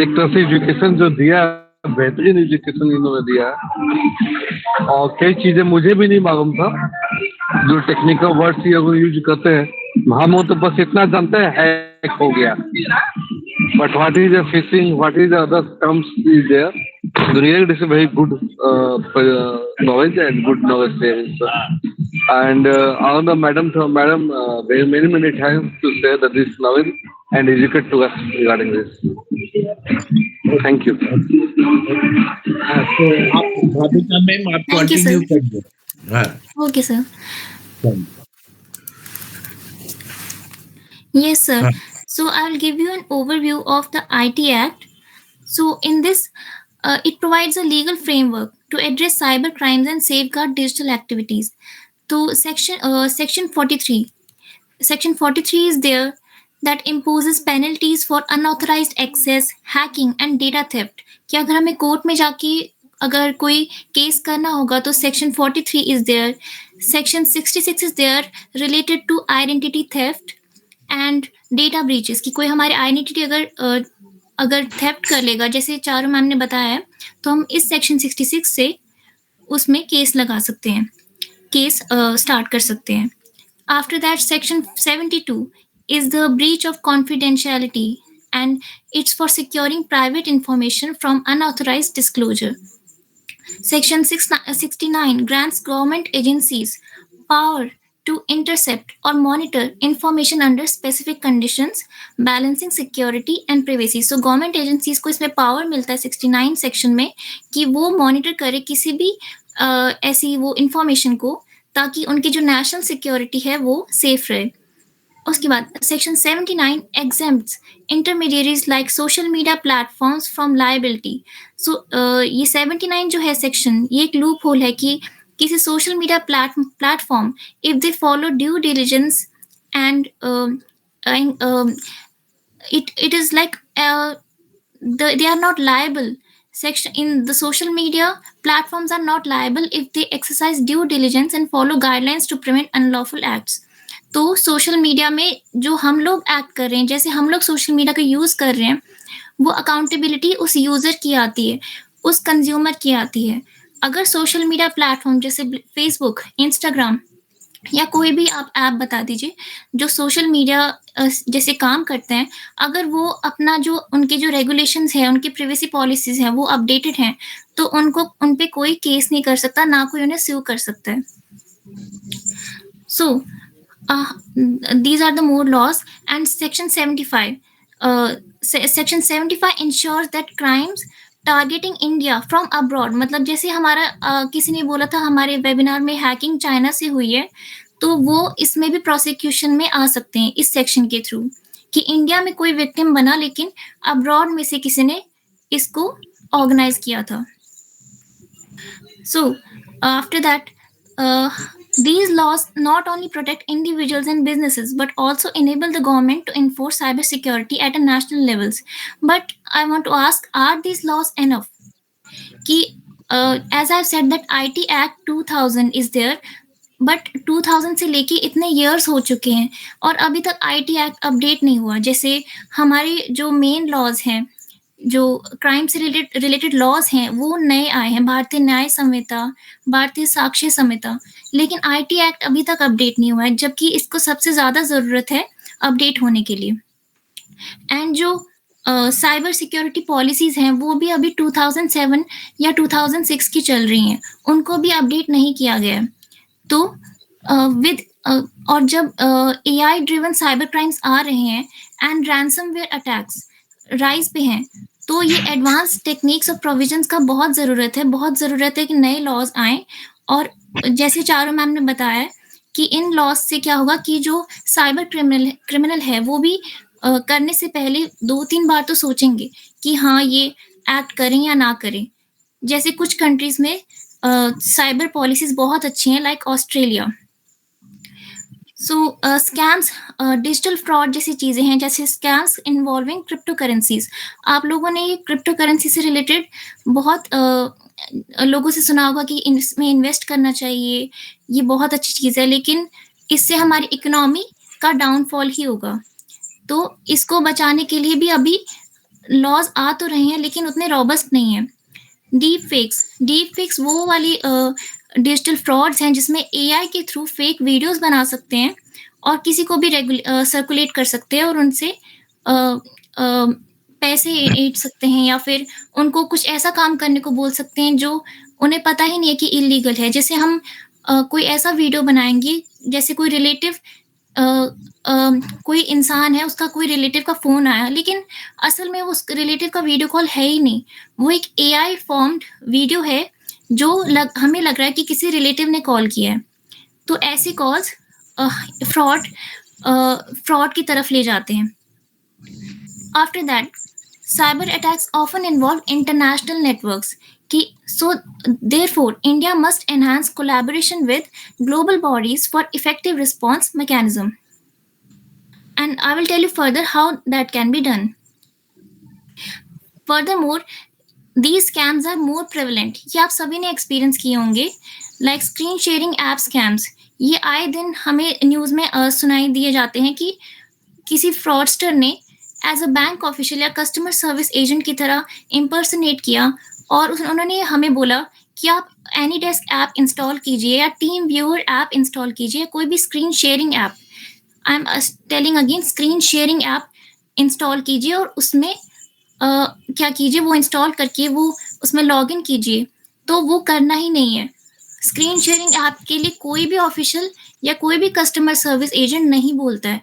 एक तरह से एजुकेशन जो दिया, बेहतरीन एजुकेशन इन्होंने दिया है, और कई चीज़ें मुझे भी नहीं मालूम था जो टेक्निकल वर्ड्स यूज करते हैं। हम तो बस इतना जानते हैं हैक हो गया, but what is a phishing, what is other terms is there. Really, this is a very good knowledge and good knowledge sharing, sir. And another madam, many thanks to say that this knowledge and educate to us regarding this. Thank you. तो आप Bhavika ma'am, आप continue करिए। हाँ, okay sir. Yes, sir. So I'll give you an overview of the IT Act. So in this, it provides a legal framework to address cyber crimes and safeguard digital activities. So section 43 is there that imposes penalties for unauthorized access, hacking and data theft. कि अगर हमें court में जाके अगर कोई case करना होगा तो section 43 is there. Section 66 is there related to identity theft and data breaches. कि कोई हमारे आइडेंटिटी अगर थेफ्ट कर लेगा, जैसे चारू मैम ने बताया है, तो हम इस सेक्शन 66 से उसमें केस लगा सकते हैं, केस स्टार्ट कर सकते हैं। After that section 72 is the breach of confidentiality and it's for securing private information from unauthorised disclosure. Section 69 grants government agencies power to intercept or monitor information under specific conditions, balancing security and privacy. So government agencies को इसमें power मिलता है 69 section में कि वो monitor करे किसी भी ऐसी वो information को, ताकि उनकी जो national security है वो safe रहे. उसके बाद section 79 exempts intermediaries like social media platforms from liability. So ये 79 जो है section, ये एक loophole है कि किसी social media platform, if they follow due diligence and it is like they are not liable. Section in the social media platforms are not liable if they exercise due diligence and follow guidelines to prevent unlawful acts. तो social media में जो हम लोग act कर रहे हैं, जैसे हम लोग सोशल मीडिया का यूज कर रहे हैं, वो अकाउंटेबिलिटी उस यूजर की आती है, उस कंज्यूमर की आती है. अगर सोशल मीडिया प्लेटफॉर्म जैसे फेसबुक, इंस्टाग्राम या कोई भी आप ऐप बता दीजिए जो सोशल मीडिया जैसे काम करते हैं, अगर वो अपना जो उनके जो रेगुलेशंस हैं, उनकी प्राइवेसी पॉलिसीज हैं, वो अपडेटेड हैं, तो उन पे कोई केस नहीं कर सकता, ना कोई उन्हें स्यू कर सकता है. सो these are the more laws. And section 75 section 75 ensures that crimes targeting India from abroad, मतलब जैसे हमारा किसी ने बोला था हमारे वेबिनार में हैकिंग चाइना से हुई है, तो वो इसमें भी प्रोसिक्यूशन में आ सकते हैं इस सेक्शन के थ्रू, कि इंडिया में कोई विक्टिम बना लेकिन अब्रॉड में से किसी ने इसको ऑर्गेनाइज किया था. So after that these laws not only protect individuals and businesses but also enable the government to enforce cybersecurity at a national levels. But I want to ask, are these laws enough? Ki, as I've said that IT Act 2000 is there, but 2000 से लेके इतने years हो चुके हैं और अभी तक IT Act update नहीं हुआ. जैसे हमारे जो मेन लॉज हैं, जो क्राइम से रिलेटेड लॉज हैं, वो नए आए हैं, भारतीय न्याय संहिता, भारतीय साक्ष्य संहिता, लेकिन IT एक्ट अभी तक अपडेट नहीं हुआ है, जबकि इसको सबसे ज्यादा जरूरत है अपडेट होने के लिए. एंड जो साइबर सिक्योरिटी पॉलिसीज हैं वो भी अभी 2007 या 2006 की चल रही हैं, उनको भी अपडेट नहीं किया गया. तो और जब AI ड्रिवन साइबर क्राइम्स आ रहे हैं एंड रैंसमवेयर अटैक्स राइज पे हैं, तो ये एडवांस टेक्निक्स और प्रोविजंस का बहुत ज़रूरत है कि नए लॉज आएँ. और जैसे चारू मैम ने बताया कि इन लॉज से क्या होगा कि जो साइबर क्रिमिनल है वो भी करने से पहले 2-3 बार तो सोचेंगे कि हाँ ये एक्ट करें या ना करें. जैसे कुछ कंट्रीज में साइबर पॉलिसीज बहुत अच्छी हैं, लाइक ऑस्ट्रेलिया. सो स्कैम्स, डिजिटल फ्रॉड जैसी चीज़ें हैं, जैसे स्कैम्स इन्वॉल्विंग क्रिप्टो करेंसीज. आप लोगों ने ये क्रिप्टो करेंसी से रिलेटेड बहुत लोगों से सुना होगा कि इसमें इन्वेस्ट करना चाहिए, ये बहुत अच्छी चीज़ है, लेकिन इससे हमारी इकोनॉमी का डाउनफॉल ही होगा. तो इसको बचाने के लिए भी अभी लॉज आ तो रहे हैं, लेकिन उतने रॉबस्ट नहीं हैं. डीप फेक्स वो वाली डिजिटल फ्रॉड्स हैं जिसमें AI के थ्रू फेक वीडियोस बना सकते हैं और किसी को भी सर्कुलेट कर सकते हैं और उनसे पैसे ऐंठ सकते हैं, या फिर उनको कुछ ऐसा काम करने को बोल सकते हैं जो उन्हें पता ही नहीं है कि इलीगल है. जैसे हम कोई ऐसा वीडियो बनाएंगे, जैसे कोई रिलेटिव कोई इंसान है, उसका कोई रिलेटिव का फोन आया, लेकिन असल में वो उस रिलेटिव का वीडियो कॉल है ही नहीं, वो एक AI फॉर्म्ड वीडियो है जो हमें लग रहा है कि किसी रिलेटिव ने कॉल किया है. तो ऐसे कॉल्स फ्रॉड की तरफ ले जाते हैं. After that cyber attacks often involve international networks कि so therefore India must enhance collaboration with global bodies for effective response mechanism. And I will tell you further how that can be done. Furthermore, these scams are more prevalent. ये आप सभी ने experience किए होंगे, like screen sharing app scams. ये आए दिन हमें न्यूज़ में सुनाई दिए जाते हैं कि किसी फ्रॉडस्टर ने एज अ बैंक ऑफिशियल या कस्टमर सर्विस एजेंट की तरह इम्पर्सनेट किया और उन्होंने हमें बोला कि आप एनीडेस्क ऐप इंस्टॉल कीजिए या टीम व्यूअर ऐप इंस्टॉल कीजिए, कोई भी screen sharing app, I am telling again, screen sharing app install कीजिए और उसमें क्या कीजिए, वो इंस्टॉल करके वो उसमें लॉगिन कीजिए. तो वो करना ही नहीं है. स्क्रीन शेयरिंग ऐप के लिए कोई भी ऑफिशियल या कोई भी कस्टमर सर्विस एजेंट नहीं बोलता है।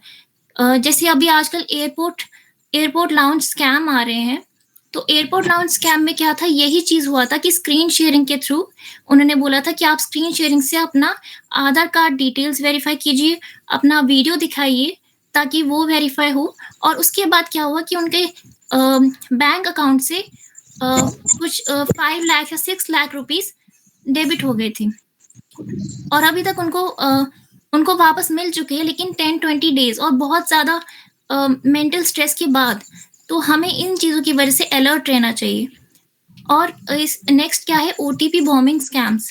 जैसे अभी आजकल एयरपोर्ट लाउंज स्कैम आ रहे हैं, तो एयरपोर्ट लाउंज स्कैम में क्या था, यही चीज़ हुआ था कि स्क्रीन शेयरिंग के थ्रू उन्होंने बोला था कि आप स्क्रीन शेयरिंग से अपना आधार कार्ड डिटेल्स वेरीफाई कीजिए, अपना वीडियो दिखाइए ताकि वो वेरीफाई हो। और उसके बाद क्या हुआ कि उनके बैंक अकाउंट से कुछ 5 लाख या 6 लाख रुपीस डेबिट हो गए थे, और अभी तक उनको वापस मिल चुके हैं, लेकिन 10-20 डेज और बहुत ज़्यादा मेंटल स्ट्रेस के बाद। तो हमें इन चीज़ों की वजह से अलर्ट रहना चाहिए। और इस नेक्स्ट क्या है, ओटीपी बॉम्बिंग स्कैम्स।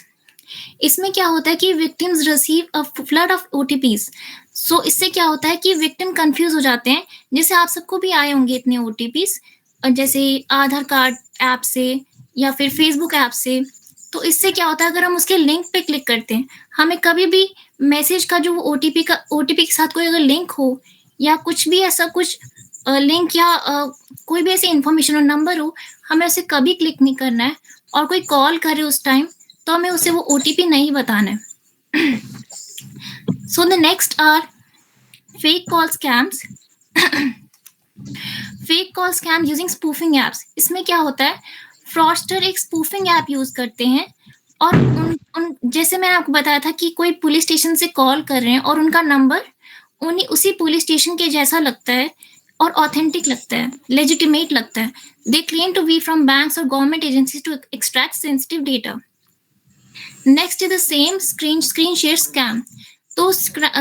इसमें क्या होता है कि victims receive a flood of OTPs. So इससे क्या होता है कि विक्टिम कंफ्यूज हो जाते हैं। जैसे आप सबको भी आए होंगे इतने ओटीपीज, जैसे आधार कार्ड ऐप से या फिर फेसबुक ऐप से। तो इससे क्या होता है, अगर हम उसके लिंक पे क्लिक करते हैं, हमें कभी भी मैसेज का जो ओटीपी के साथ कोई अगर लिंक हो या कुछ भी ऐसा कुछ लिंक या कोई भी ऐसी इंफॉर्मेशन और नंबर हो, हमें उसे कभी क्लिक नहीं करना है। और कोई कॉल करे उस टाइम तो हमें उसे वो ओटीपी नहीं बताना है। So the next are fake call scams. Fake call scam using spoofing apps. इसमें क्या होता है, फ्रॉडस्टर एक स्पूफिंग ऐप यूज करते हैं और उन जैसे मैंने आपको बताया था कि कोई पुलिस स्टेशन से कॉल कर रहे हैं और उनका नंबर उसी पुलिस स्टेशन के जैसा लगता है और ऑथेंटिक लगता है, लेजिटिमेट लगता है। They claim to be from banks और government agencies to extract sensitive data. Next is the same screen share scam. Those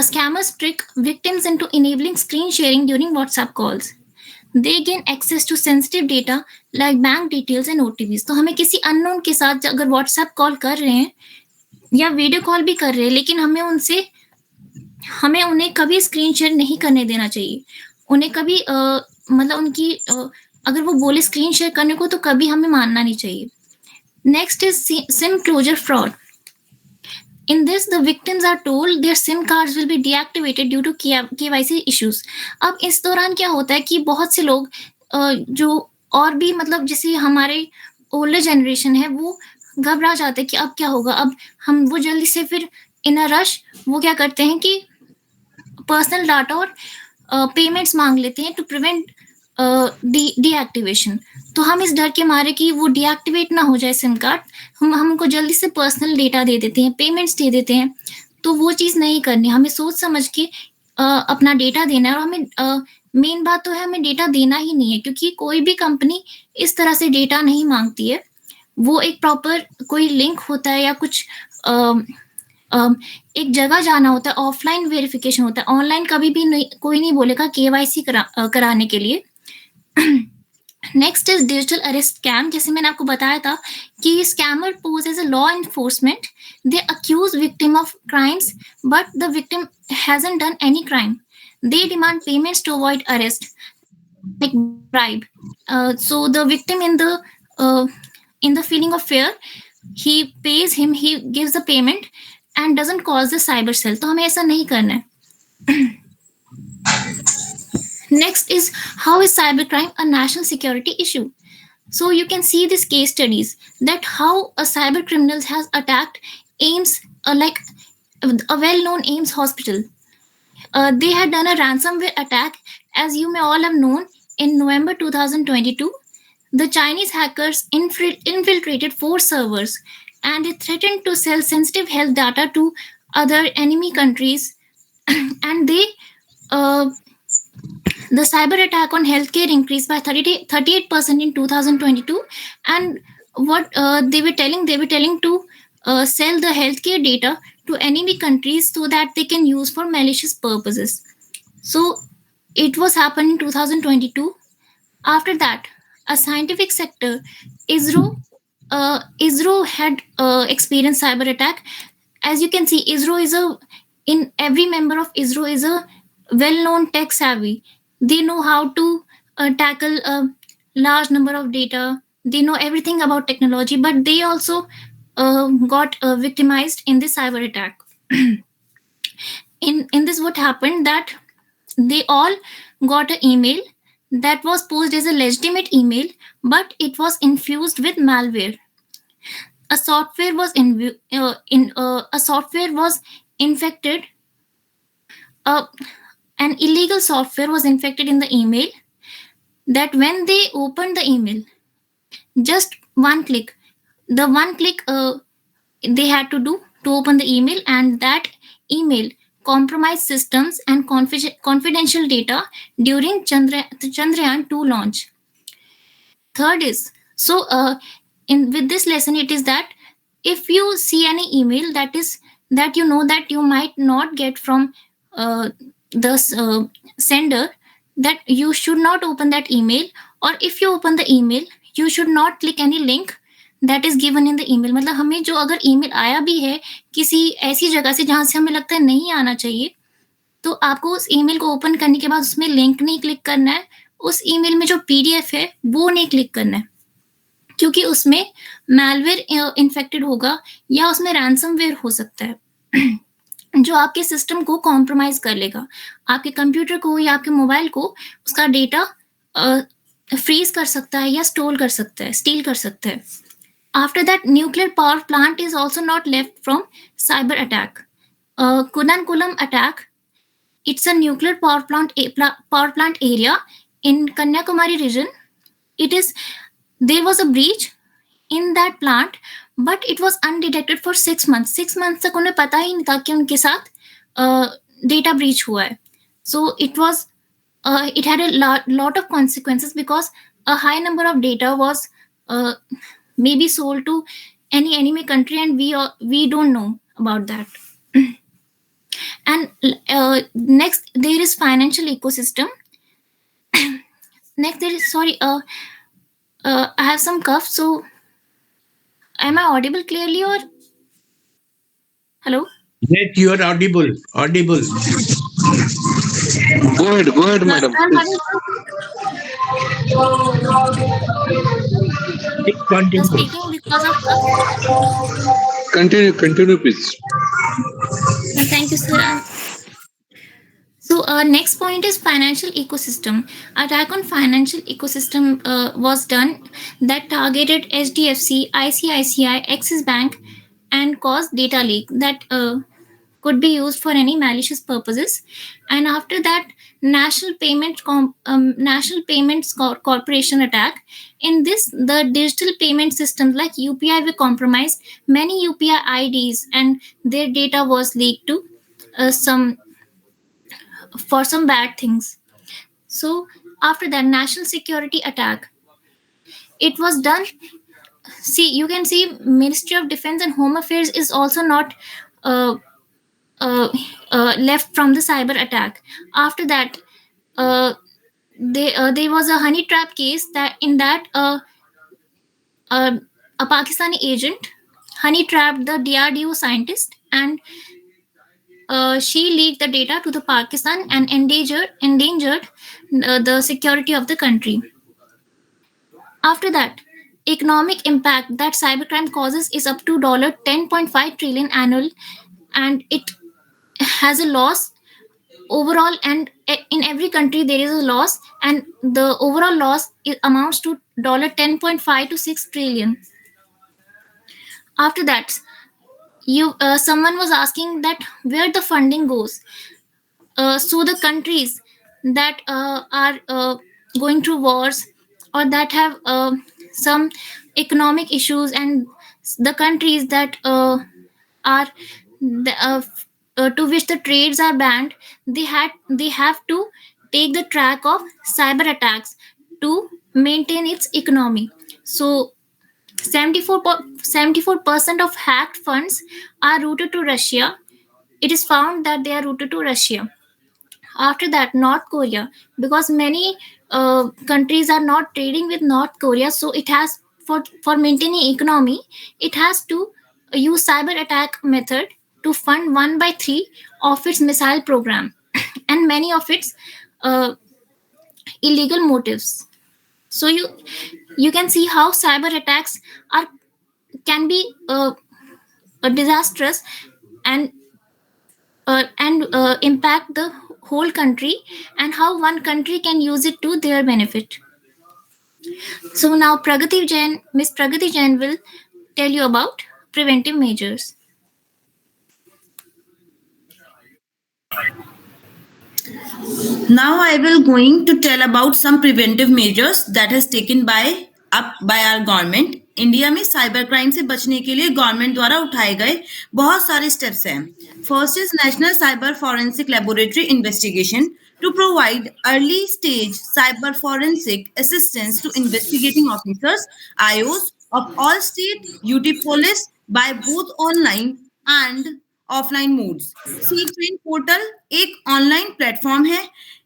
scammers trick victims into enabling screen sharing during WhatsApp calls. They gain access to sensitive data like bank details and OTPs. तो हमें किसी unknown के साथ अगर WhatsApp call कर रहे हैं या वीडियो कॉल भी कर रहे हैं, लेकिन हमें उन्हें कभी स्क्रीन शेयर नहीं करने देना चाहिए। उन्हें कभी मतलब उनकी अगर वो बोले स्क्रीन शेयर करने को तो कभी हमें मानना नहीं चाहिए। Next is SIM closure fraud. In this, the victims are told their SIM cards will be deactivated due to KYC issues. अब इस दौरान क्या होता है कि बहुत से लोग जो और भी मतलब जैसे हमारे ओल्डर जनरेशन है, वो घबरा जाते हैं कि अब क्या होगा। अब वो जल्दी से फिर इन अ रश वो क्या करते हैं कि पर्सनल डाटा और पेमेंट्स मांग लेते हैं टू प्रिवेंट डीएक्टिवेशन। तो हम इस डर के मारे कि वो डीएक्टिवेट ना हो जाए सिम कार्ड, हमको जल्दी से पर्सनल डेटा दे देते हैं, पेमेंट्स दे देते हैं। तो वो चीज़ नहीं करनी, हमें सोच समझ के अपना डेटा देना है। और हमें मेन बात तो है, हमें डेटा देना ही नहीं है, क्योंकि कोई भी कंपनी इस तरह से डेटा नहीं मांगती है। वो एक प्रॉपर कोई लिंक होता है या कुछ एक जगह जाना होता है, ऑफलाइन वेरिफिकेशन होता है। ऑनलाइन कभी भी कोई नहीं बोलेगा KYC कराने के लिए। Next is digital arrest scam. जैसे मैंने आपको बताया था कि scammer pose as a law enforcement. They accuse victim of crimes but the victim hasn't done any crime. They demand payments to avoid arrest, like bribe. So the victim in the feeling of fear, he pays him, he gives the payment and doesn't cause the cyber cell. तो हमें ऐसा नहीं करना है। Next is, how is cybercrime a national security issue? So you can see these case studies that how a cyber criminal has attacked AIIMS, like a well-known AIIMS hospital. They had done a ransomware attack, as you may all have known. In November 2022, the Chinese hackers infiltrated 4 servers and they threatened to sell sensitive health data to other enemy countries. And the cyber attack on healthcare increased by 38% in 2022. And what they were telling to sell the healthcare data to enemy countries so that they can use for malicious purposes. So it was happened in 2022. After that, a scientific sector, ISRO had experienced cyber attack. As you can see, every member of ISRO is a well-known tech savvy. They know how to tackle a large number of data. They know everything about technology, but they also got victimized in this cyber attack. In this, what happened that they all got an email that was posed as a legitimate email, but it was infused with malware. A software was infected an illegal software was infected in the email, that when they opened the email, just one click, the one click they had to do to open the email, and that email compromised systems and confidential data during Chandrayaan 2 launch. Third is, so in with this lesson, it is that if you see any email that you know that you might not get from the sender, that you should not open that email, or if you open the email, you should not click any link that is given in the email. मतलब हमें जो अगर email आया भी है किसी ऐसी जगह से जहां से हमें लगता है नहीं आना चाहिए, तो आपको उस ईमेल को ओपन करने के बाद उसमें लिंक नहीं क्लिक करना है, उस ईमेल में जो पीडीएफ है वो नहीं क्लिक करना है, क्योंकि उसमें मैलवेयर इन्फेक्टेड होगा या उसमें रैंसमवेयर हो सकता है जो आपके सिस्टम को कॉम्प्रोमाइज कर लेगा, आपके कंप्यूटर को या आपके मोबाइल को उसका डेटा फ्रीज कर सकता है या स्टोर कर सकता है, स्टील कर सकता है. After that, nuclear power plant is also not left from cyber attack. Kudankulam attack, it's a nuclear power plant area in Kanyakumari region. There was a breach in that plant, but it was undetected for 6 months. 6 months तक उन्हें पता ही नहीं था कि उनके साथ data breach हुआ है. So it had a lot of consequences, because a high number of data was maybe sold to any enemy country, and we don't know about that. And next there is financial ecosystem. Next there is, sorry, I have some cough, so am I audible clearly, or hello? Yes, you are audible. Go ahead, madam. Continue. Speaking because of cough. Continue, please. Thank you, sir. So next point is financial ecosystem. Attack on financial ecosystem was done that targeted HDFC, ICICI, Axis Bank, and caused data leak that could be used for any malicious purposes. And after that, National Payments Corporation attack. In this, the digital payment systems like UPI were compromised. Many UPI IDs and their data was leaked to for some bad things. So after that, national security attack, it was done. See, you can see Ministry of Defense and Home Affairs is also not left from the cyber attack. After that, there was a honey trap case that in that a Pakistani agent honey trapped the DRDO scientist, and she leaked the data to the Pakistan and endangered the security of the country. After that, economic impact that cybercrime causes is up to $10.5 trillion annual, and it has a loss overall, and in every country there is a loss, and the overall loss amounts to $10.5 to 6 trillion. After that, someone was asking that where the funding goes. So the countries that are going through wars, or that have some economic issues, and the countries that are to which the trades are banned, they have to take the track of cyber attacks to maintain its economy. So 74% of hacked funds are routed to Russia. It is found that they are routed to Russia. After that, North Korea, because many countries are not trading with North Korea, so it has for maintaining economy, it has to use cyber attack method to fund 1/3 of its missile program and many of its illegal motives. So you can see how cyber attacks can be disastrous and impact the whole country, and how one country can use it to their benefit. So now Miss Pragati Jain will tell you about preventive measures. Now I will going to tell about some preventive measures that has taken by our government. India में cyber crime से बचने के लिए government द्वारा उठाए गए बहुत सारे स्टेप्स हैं. First is national cyber forensic laboratory investigation to provide early stage cyber forensic assistance to investigating officers, IOs of all state UT police by both online and offline modes. CyTrain portal एक online platform है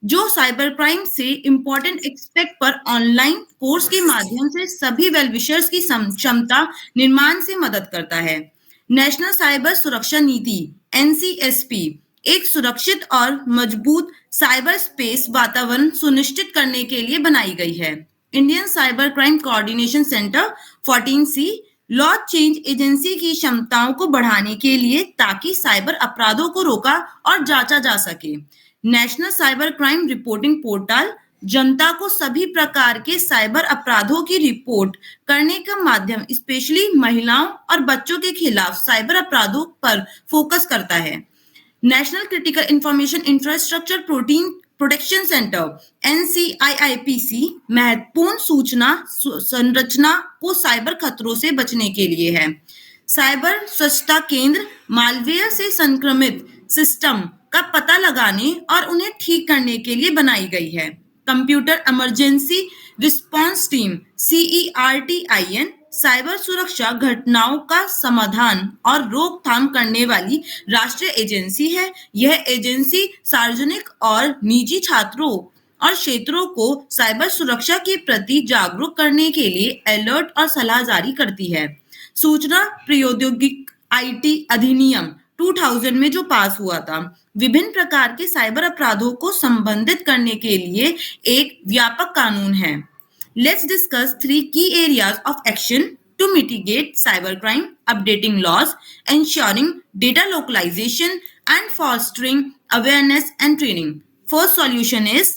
जो cyber crime से important expect पर online course के माध्यम से सभी well wishers की क्षमता निर्माण से मदद करता है. नेशनल साइबर सुरक्षा नीति NCSP एक सुरक्षित और मजबूत साइबर स्पेस वातावरण सुनिश्चित करने के लिए बनाई गई है. Indian cyber crime coordination centre 14C law change agency की क्षमताओं को बढ़ाने के लिए ताकि साइबर अपराधों को रोका और जांचा जा सके. National cyber crime reporting portal जनता को सभी प्रकार के साइबर अपराधों की रिपोर्ट करने का माध्यम स्पेशली महिलाओं और बच्चों के खिलाफ साइबर अपराधों पर फोकस करता है. National critical information infrastructure protection centre NCIIPC महत्वपूर्ण सूचना संरचना को साइबर खतरों से बचने के लिए है. साइबर स्वच्छता केंद्र मालवेयर से संक्रमित सिस्टम का पता लगाने और उन्हें ठीक करने के लिए बनाई गई है. Computer emergency response team CERTIN cyber सुरक्षा घटनाओं का समाधान और रोकथाम करने वाली राष्ट्रीय एजेंसी है. यह एजेंसी सार्वजनिक और निजी छात्रों और क्षेत्रों को साइबर सुरक्षा के प्रति जागरूक करने के लिए अलर्ट और सलाह जारी करती है. सूचना प्रौद्योगिकी IT अधिनियम 2000 में जो पास हुआ था, विभिन्न प्रकार के साइबर अपराधों को संबंधित करने के लिए एक व्यापक कानून है. Let's discuss 3 key areas of action to mitigate cybercrime: updating laws, ensuring data localization, and fostering awareness and training. First solution is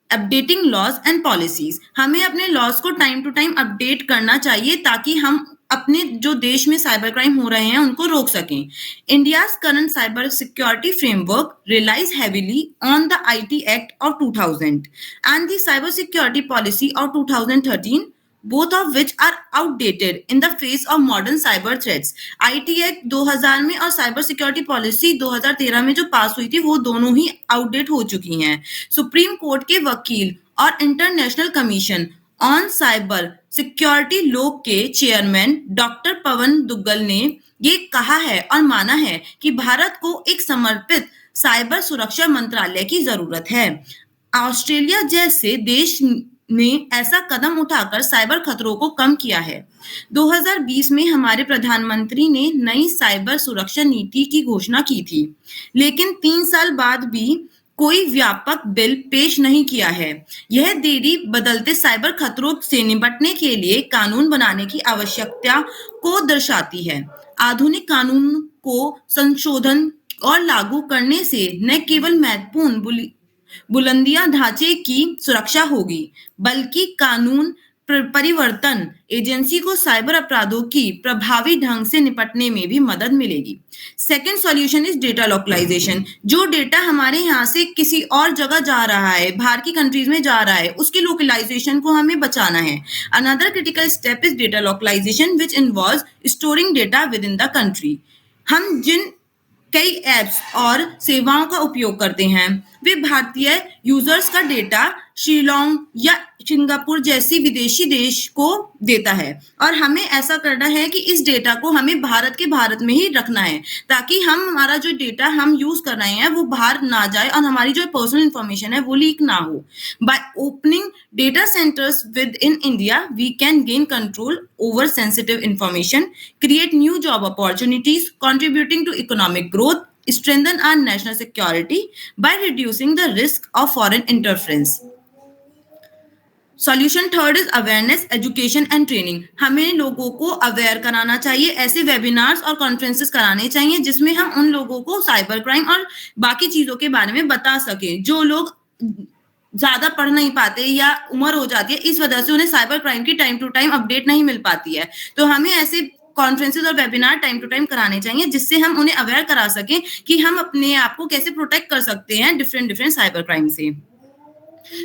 updating laws and policies. हमें अपने लॉज को टाइम टू टाइम अपडेट करना चाहिए ताकि हम अपने जो देश में साइबर क्राइम हो रहे हैं उनको रोक सकें. India's current cyber security framework relies heavily on the IT Act of 2000 and the cyber security policy of 2013, both of which are outdated in the face of modern cyber threats. IT Act 2000 में और cyber security policy 2013 में जो पास हुई थी वो दोनों ही outdate हो चुकी हैं. सुप्रीम कोर्ट के वकील और international commission on cyber security law के चेयरमैन डॉक्टर पवन दुग्गल ने ये कहा है और माना है कि भारत को एक समर्पित साइबर सुरक्षा मंत्रालय की जरूरत है. ऑस्ट्रेलिया जैसे देश ने ऐसा कदम उठाकर साइबर खतरों को कम किया है. 2020 में हमारे प्रधानमंत्री ने नई साइबर सुरक्षा नीति की घोषणा की थी, लेकिन 3 साल बाद भी कोई व्यापक बिल पेश नहीं किया है. यह देरी बदलते साइबर खतरों से निपटने के लिए कानून बनाने की आवश्यकता को दर्शाती है. आधुनिक कानून को संशोधन और लागू करने से न केवल महत्वपूर्ण बुलंदियां ढांचे की सुरक्षा होगी, बल्कि कानून परिवर्तन एजेंसी को साइबर अपराधों की प्रभावी ढंग से निपटने में भी मदद मिलेगी. Second solution is data localisation. जो डेटा हमारे यहाँ से किसी और जगह जा रहा है, बाहर की कंट्रीज में जा रहा है, उसकी लोकलाइजेशन को हमें बचाना है. Another critical step is data localisation which involves storing data within the country. हम जिन कई एप्स और सेवाओं का उपयोग करते हैं वे भारतीय यूजर्स का डेटा शिलोंग या सिंगापुर जैसी विदेशी देश को देता है और हमें ऐसा करना है कि इस डेटा को हमें भारत में ही रखना है ताकि हमारा जो डेटा हम यूज कर रहे हैं वो बाहर ना जाए और हमारी जो पर्सनल इंफॉर्मेशन है वो लीक ना हो. By opening data centres within India we can gain control over sensitive information, create new job opportunities, contributing to economic growth, strengthen our national security by reducing the risk of foreign interference. Solution third is awareness, education and training. हमें लोगों को aware कराना चाहिए. ऐसे webinars और conferences कराने चाहिए जिसमें हम उन लोगों को साइबर क्राइम और बाकी चीजों के बारे में बता सकें. जो लोग ज्यादा पढ़ नहीं पाते या उम्र हो जाती है, इस वजह से उन्हें साइबर क्राइम की टाइम टू टाइम अपडेट नहीं मिल पाती है, तो हमें ऐसे कॉन्फ्रेंसेस और वेबिनार टाइम टू टाइम कराने चाहिए, जिससे हम उन्हें अवेयर करा सकें कि हम अपने आप को कैसे प्रोटेक्ट कर सकते हैं डिफरेंट साइबर क्राइम से।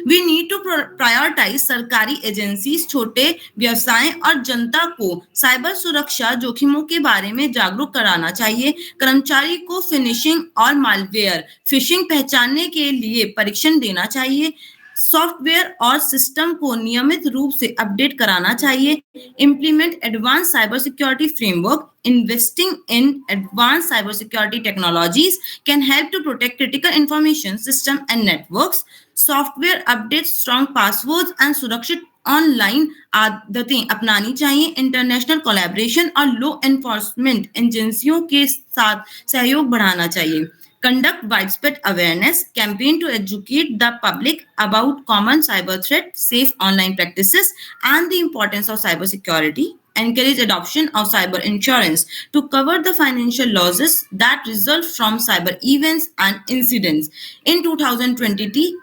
We need to prioritize सरकारी एजेंसीज, छोटे व्यवसाय और जनता को साइबर सुरक्षा जोखिमों के बारे में जागरूक कराना चाहिए। कर्मचारी को फिनिशिंग और मालवेयर फिशिंग पहचानने के लिए परीक्षण देना चाहिए। सॉफ्टवेयर और सिस्टम को नियमित रूप से अपडेट कराना चाहिए। Implement advance cyber security framework. Investing in advanced cybersecurity technologies can help to protect critical information system and networks. Software updates, strong passwords and सुरक्षित ऑनलाइन आदतें अपनानी चाहिए। इंटरनेशनल कोलैबोरेशन और लॉ एनफोर्समेंट एजेंसियों के साथ सहयोग बढ़ाना चाहिए। Conduct widespread awareness campaign to educate the public about common cyber threats, safe online practices, and the importance of cybersecurity. Encourage adoption of cyber insurance to cover the financial losses that result from cyber events and incidents. In 2020,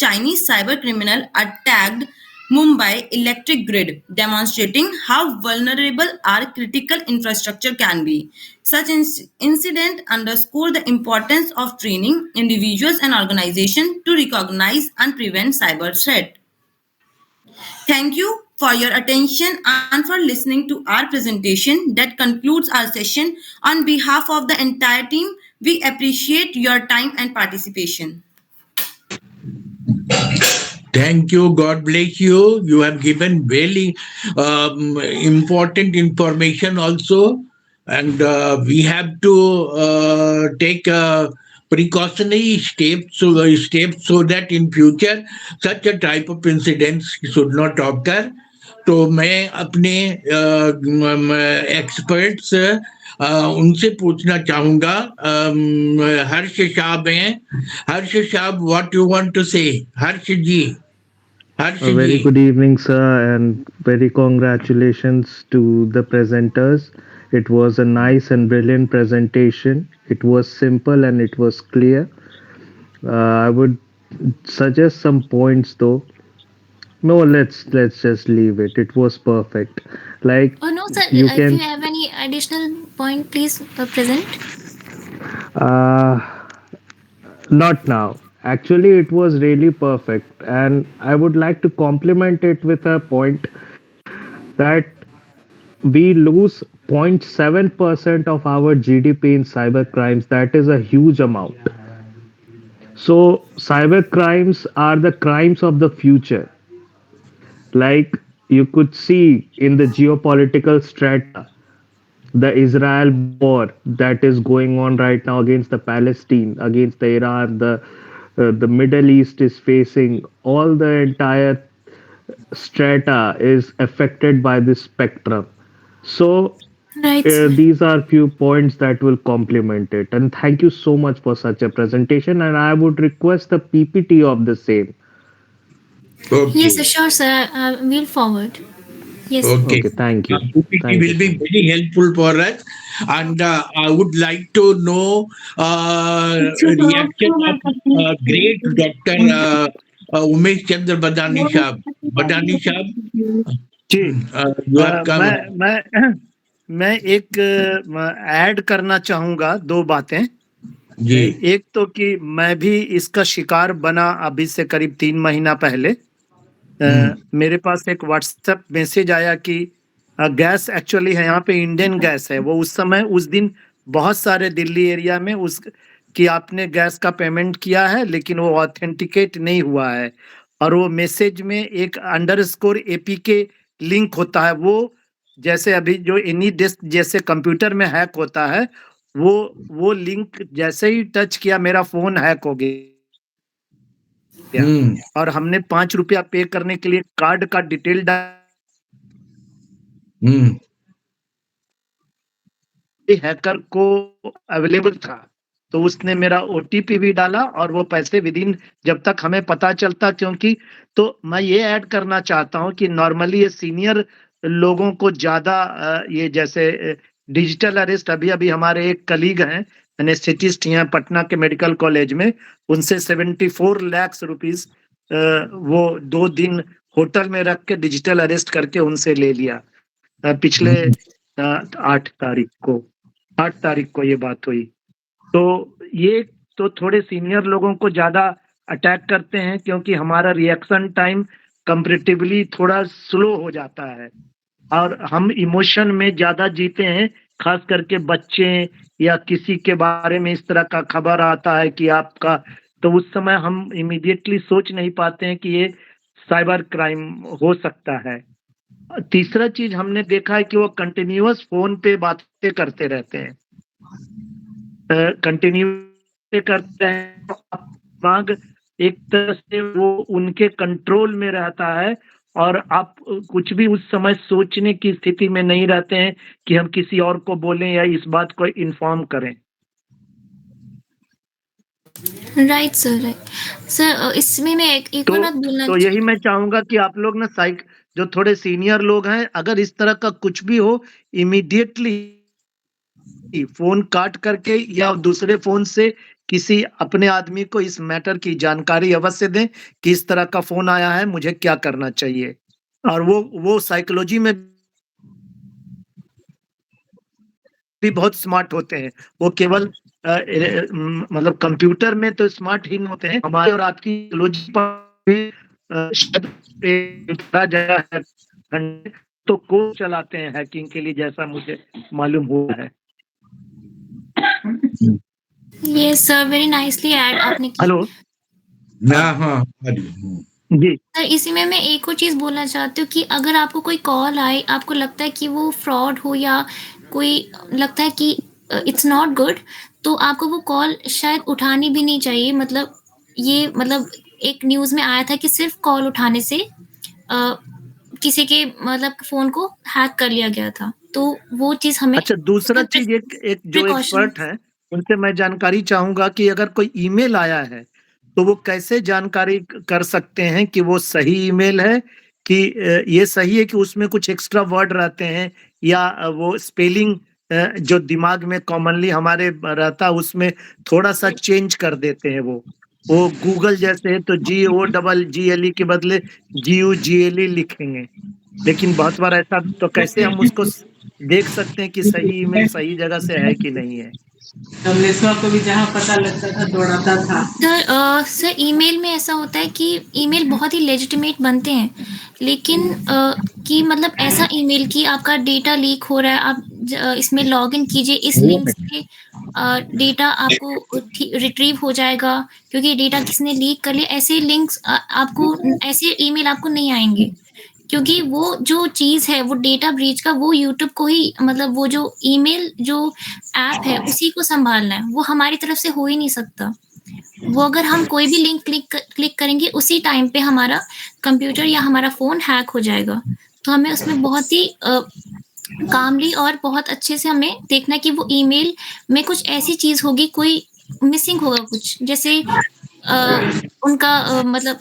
Chinese cyber criminal attacked Mumbai electric grid, demonstrating how vulnerable our critical infrastructure can be. Such incident underscore the importance of training individuals and organizations to recognize and prevent cyber threat. Thank you for your attention and for listening to our presentation. That concludes our session. On behalf of the entire team, we appreciate your time and participation. Thank you. God bless you. You have given very important information also. And we have to take precautionary steps so that in future such a type of incidents should not occur. तो मैं अपने experts उनसे पूछना चाहूंगा। हर्ष साहब हैं। हर्ष साहब, what you want to say? Harsh ji. Very good evening, sir, and very congratulations to the presenters. It was a nice and brilliant presentation. It was simple and it was clear. I would suggest some points though. No, let's just leave it. It was perfect. Like, oh no, sir. You if you have any additional point, please present. Not now. Actually, it was really perfect, and I would like to compliment it with a point that we lose 0.7% of our GDP in cyber crimes. That is a huge amount. So cyber crimes are the crimes of the future. Like you could see in the geopolitical strata, the Israel war that is going on right now against the Palestine, against the Iran, the Middle East is facing, all the entire strata is affected by this spectrum. So Right. these are few points that will complement it. And thank you so much for such a presentation. And I would request the PPT of the same. Okay. Yes, sure, sir. We'll forward. Yes. Okay. Okay, thank you. PPT Thank will you be so much. very helpful for us. And I would like to know reaction of great Dr. Umesh Chandra Badani Sahab. Badani Sahab, ji you are come. मैं एक add करना चाहूंगा दो बातें जी। एक तो कि मैं भी इसका शिकार बना अभी से करीब 3 महीना पहले। मेरे पास एक व्हाट्सएप मैसेज आया कि गैस एक्चुअली है यहाँ पे इंडियन गैस है। वो उस समय उस दिन बहुत सारे दिल्ली एरिया में उस कि आपने गैस का पेमेंट किया है लेकिन वो ऑथेंटिकेट नहीं हुआ है और वो मैसेज में एक अंडरस्कोर APK लिंक होता है। वो जैसे अभी जो एनी डिस्क जैसे कंप्यूटर में हैक होता है वो लिंक जैसे ही टच किया मेरा फोन हैक हो गया और हमने 5 रुपया पे करने के लिए कार्ड का डिटेल हैकर को अवेलेबल था तो उसने मेरा OTP भी डाला और वो पैसे विदिन जब तक हमें पता चलता क्योंकि तो मैं ये ऐड करना चाहता हूँ कि नॉर्मली ये सीनियर लोगों को ज्यादा ये जैसे डिजिटल अरेस्ट अभी हमारे एक कलीग हैं एनेस्थेटिस्ट यहाँ पटना के मेडिकल कॉलेज में उनसे 74 लाख रुपीस वो 2 दिन होटल में रख के डिजिटल अरेस्ट करके उनसे ले लिया। पिछले 8 तारीख को ये बात हुई। तो ये तो थोड़े सीनियर लोगों को ज्यादा अटैक करते हैं, क्योंकि हमारा रिएक्शन टाइम कंपैरेटिवली थोड़ा स्लो हो जाता है और हम इमोशन में ज्यादा जीते हैं, खास करके बच्चे या किसी के बारे में इस तरह का खबर आता है कि आपका, तो उस समय हम इमीडिएटली सोच नहीं पाते हैं कि ये साइबर क्राइम हो सकता है। तीसरा चीज हमने देखा है कि वो कंटिन्यूअस फोन पे बातें करते रहते हैं, कंटिन्यू करते हैं। दिमाग एक तरह से वो उनके कंट्रोल में रहता है और आप कुछ भी उस समय सोचने की स्थिति में नहीं रहते हैं कि हम किसी और को बोलें या इस बात को इन्फॉर्म करें। राइट सर, सर इसमें मैं एक और बात बोलना तो यही मैं चाहूंगा कि आप लोग ना जो थोड़े सीनियर लोग हैं, अगर इस तरह का कुछ भी हो, इमीडिएटली फोन काट करके या दूसरे फोन से किसी अपने आदमी को इस मैटर की जानकारी अवश्य दें कि इस तरह का फोन आया है, मुझे क्या करना चाहिए। और वो साइकोलॉजी में भी बहुत स्मार्ट होते हैं, वो केवल मतलब कंप्यूटर में तो स्मार्ट ही नहीं होते हैं, हमारे और आपकी साइकोलॉजी पर भी तो कोर्स चलाते हैं हैकिंग के लिए, जैसा मुझे मालूम हुआ है। Yes sir, very nicely add आपने की। हेलो, हाँ जी सर, इसी में मैं एक और चीज बोलना चाहती हूँ कि अगर आपको कोई कॉल आए, आपको लगता है कि वो फ्रॉड हो या कोई लगता है कि इट्स नॉट गुड, तो आपको वो कॉल शायद उठानी भी नहीं चाहिए। मतलब एक न्यूज में आया था कि सिर्फ कॉल उठाने से किसी के मतलब फोन को हैक कर लिया गया था, तो वो चीज हमें। अच्छा, दूसरा चीज एक जो एक्सपर्ट है उनसे मैं जानकारी चाहूंगा कि अगर कोई ईमेल आया है तो वो कैसे जानकारी कर सकते हैं कि वो सही ईमेल है, कि ये सही है कि उसमें कुछ एक्स्ट्रा वर्ड रहते हैं, या वो स्पेलिंग जो दिमाग में कॉमनली हमारे रहता है उसमें थोड़ा सा चेंज कर देते हैं। वो गूगल जैसे है तो GOGLE के बदले GUGLE लिखेंगे, लेकिन बहुत बार ऐसा, तो कैसे हम उसको देख सकते हैं कि सही ईमेल सही जगह से है कि नहीं है? को भी जहाँ पता लगता था दौड़ाता था। सर ईमेल में ऐसा होता है कि ईमेल बहुत ही लेजिटिमेट बनते हैं, लेकिन कि मतलब ऐसा ईमेल कि आपका डेटा लीक हो रहा है, आप इसमें लॉगिन कीजिए, इस लिंक से डेटा आपको रिट्रीव हो जाएगा क्योंकि डेटा किसने लीक कर लिया, ऐसे लिंक्स आपको, ऐसे ईमेल आपको नहीं आएंगे, क्योंकि वो जो चीज है वो डेटा ब्रीच का, वो यूट्यूब को ही, मतलब वो जो ईमेल जो ऐप है उसी को संभालना है, वो हमारी तरफ से हो ही नहीं सकता। वो अगर हम कोई भी लिंक क्लिक करेंगे उसी टाइम पे हमारा कंप्यूटर या हमारा फोन हैक हो जाएगा। तो हमें उसमें बहुत ही कामली और बहुत अच्छे से हमें देखना कि वो ईमेल में कुछ ऐसी चीज होगी, कोई मिसिंग होगा कुछ, जैसे उनका मतलब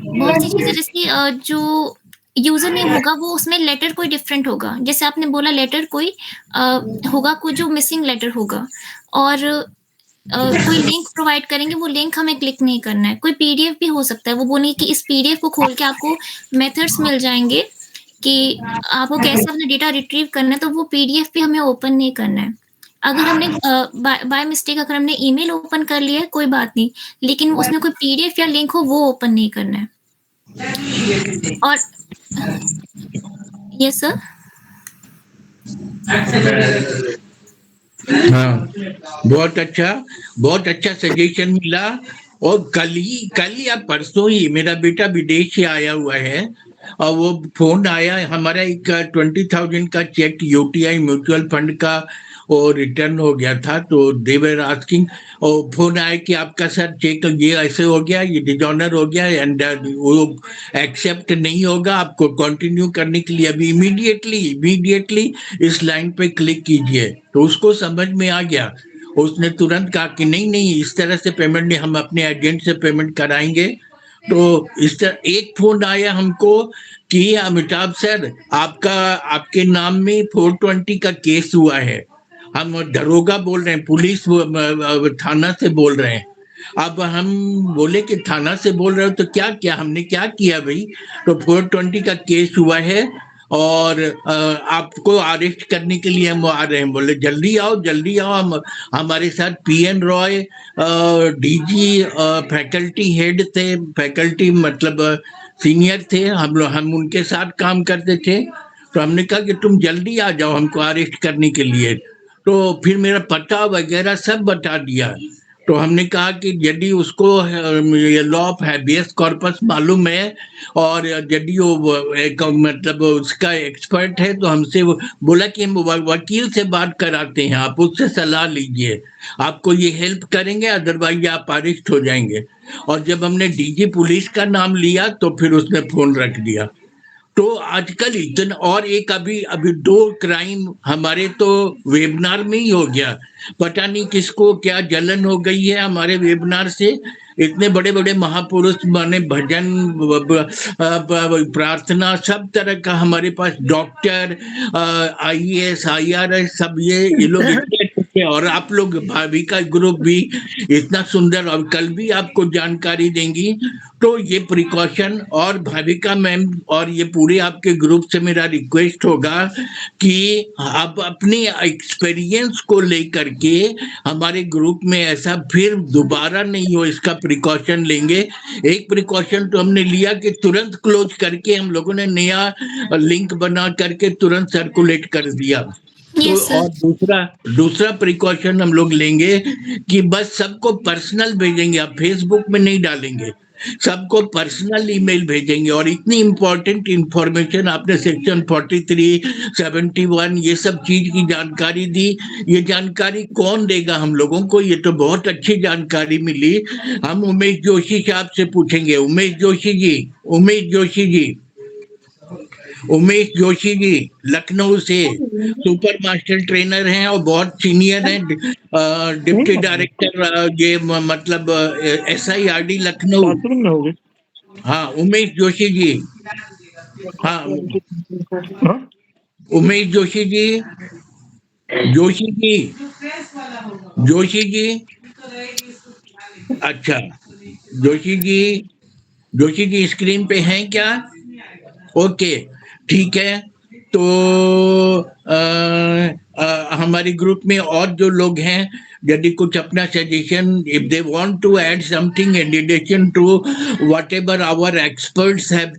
बहुत सी चीजें, जैसे जो यूजर नेम होगा वो उसमें लेटर कोई डिफरेंट होगा, जैसे आपने बोला लेटर कोई होगा, कोई जो मिसिंग लेटर होगा, और कोई लिंक प्रोवाइड करेंगे, वो लिंक हमें क्लिक नहीं करना है। कोई पीडीएफ भी हो सकता है, वो बोलेंगे कि इस पीडीएफ को खोल के आपको मेथड्स मिल जाएंगे कि आपको कैसे अपना डेटा रिट्रीव करना है, तो वो पीडीएफ भी हमें ओपन नहीं करना है। अगर हमने बाय मिस्टेक अगर हमने ईमेल ओपन कर लिया है कोई बात नहीं, लेकिन उसमें कोई पीडीएफ या लिंक हो वो ओपन नहीं करना है। और यस सर, हाँ, बहुत अच्छा सजेशन मिला। और कल ही या परसों ही मेरा बेटा विदेश से आया हुआ है और वो फोन आया, हमारा एक 20,000 का चेक UTI म्यूचुअल फंड का और रिटर्न हो गया था, तो दे वर आस्किंग, और फोन आया कि आपका सर चेक ये ऐसे हो गया, ये डिजॉनर हो गया एंड वो एक्सेप्ट नहीं होगा, आपको कंटिन्यू करने के लिए अभी इमीडिएटली इस लाइन पे क्लिक कीजिए। तो उसको समझ में आ गया, उसने तुरंत कहा कि नहीं इस तरह से पेमेंट नहीं, हम अपने एजेंट से पेमेंट कराएंगे। तो इस तरह एक फोन आया हमको कि अमिताभ सर आपके नाम में 420 का केस हुआ है, हम दरोगा बोल रहे हैं, पुलिस थाना से बोल रहे हैं। अब हम बोले कि थाना से बोल रहे हो तो क्या हमने क्या किया भाई, तो 420 का केस हुआ है और आपको अरेस्ट करने के लिए हम आ रहे हैं। बोले जल्दी आओ। हम हमारे साथ PN Roy DG faculty head थे, फैकल्टी मतलब सीनियर थे, हम उनके साथ काम करते थे। तो हमने कहा कि तुम जल्दी आ जाओ हमको अरेस्ट करने के लिए। तो फिर मेरा पता वगैरह सब बता दिया। तो हमने कहा कि यदि उसको ये लॉ ऑफ हैबियस कॉर्पस मालूम है और यदि वो एक मतलब उसका एक्सपर्ट है तो हमसे बोला कि हम वकील से बात कराते हैं, आप उससे सलाह लीजिए, आपको ये हेल्प करेंगे, अदरवाइज आप अरेस्ट हो जाएंगे। और जब हमने डीजी पुलिस का नाम लिया तो फिर उसने फोन रख दिया। तो आजकल इतना, और एक अभी 2 क्राइम हमारे तो वेबिनार में ही हो गया। पता नहीं किसको क्या जलन हो गई है हमारे वेबिनार से। इतने बड़े बड़े महापुरुष माने भजन प्रार्थना सब तरह का हमारे पास, डॉक्टर IAS IRS सब ये लोग इतने अच्छे, और आप लोग भाभी का ग्रुप भी इतना सुंदर, और कल भी आपको जानकारी देंगी। तो ये प्रिकॉशन, और भाविका मैम और ये पूरे आपके ग्रुप से मेरा रिक्वेस्ट होगा कि आप अपने एक्सपीरियंस को लेकर के हमारे ग्रुप में ऐसा फिर दोबारा नहीं हो, इसका प्रिकॉशन लेंगे। एक प्रिकॉशन तो हमने लिया कि तुरंत क्लोज करके हम लोगों ने नया लिंक बना करके तुरंत सर्कुलेट कर दिया। तो और दूसरा प्रिकॉशन हम लोग लेंगे कि बस सबको पर्सनल भेजेंगे, आप फेसबुक में नहीं डालेंगे, सबको पर्सनल ईमेल भेजेंगे। और इतनी इंपॉर्टेंट इंफॉर्मेशन आपने सेक्शन 43, 71 ये सब चीज की जानकारी दी, ये जानकारी कौन देगा हम लोगों को? ये तो बहुत अच्छी जानकारी मिली। हम उमेश जोशी साहब से पूछेंगे। उमेश जोशी जी लखनऊ से सुपर मास्टर ट्रेनर हैं और बहुत सीनियर हैं, डिप्टी डायरेक्टर ये मतलब SIRD लखनऊ। हाँ उमेश जोशी जी, हाँ उमेश जोशी जी अच्छा जोशी जी स्क्रीन पे हैं क्या? ओके ठीक है। तो हमारे ग्रुप में और जो लोग हैं, यदि कुछ अपना suggestion, if they want to add something in addition to whatever our experts have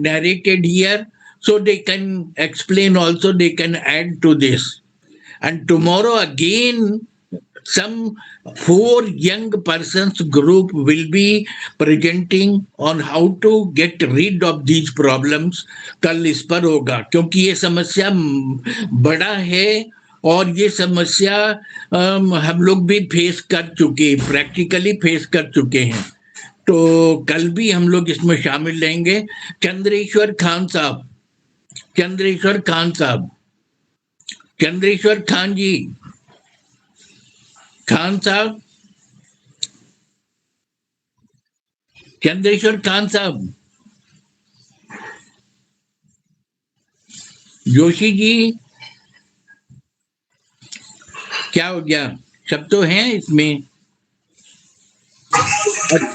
narrated here, so they can explain also, they can add to this. And tomorrow again some 4 young persons group will be presenting on how to get rid of these problems. कल इस पर होगा, क्योंकि ये समस्या बड़ा है और ये समस्या हम लोग भी फेस कर चुके, प्रैक्टिकली फेस कर चुके हैं। तो कल भी हम लोग इसमें शामिल रहेंगे। चंद्रेश्वर खान जी, खान साहब, चंद्रेश्वर खान साहब, जोशी जी क्या हो गया? सब तो हैं इसमें?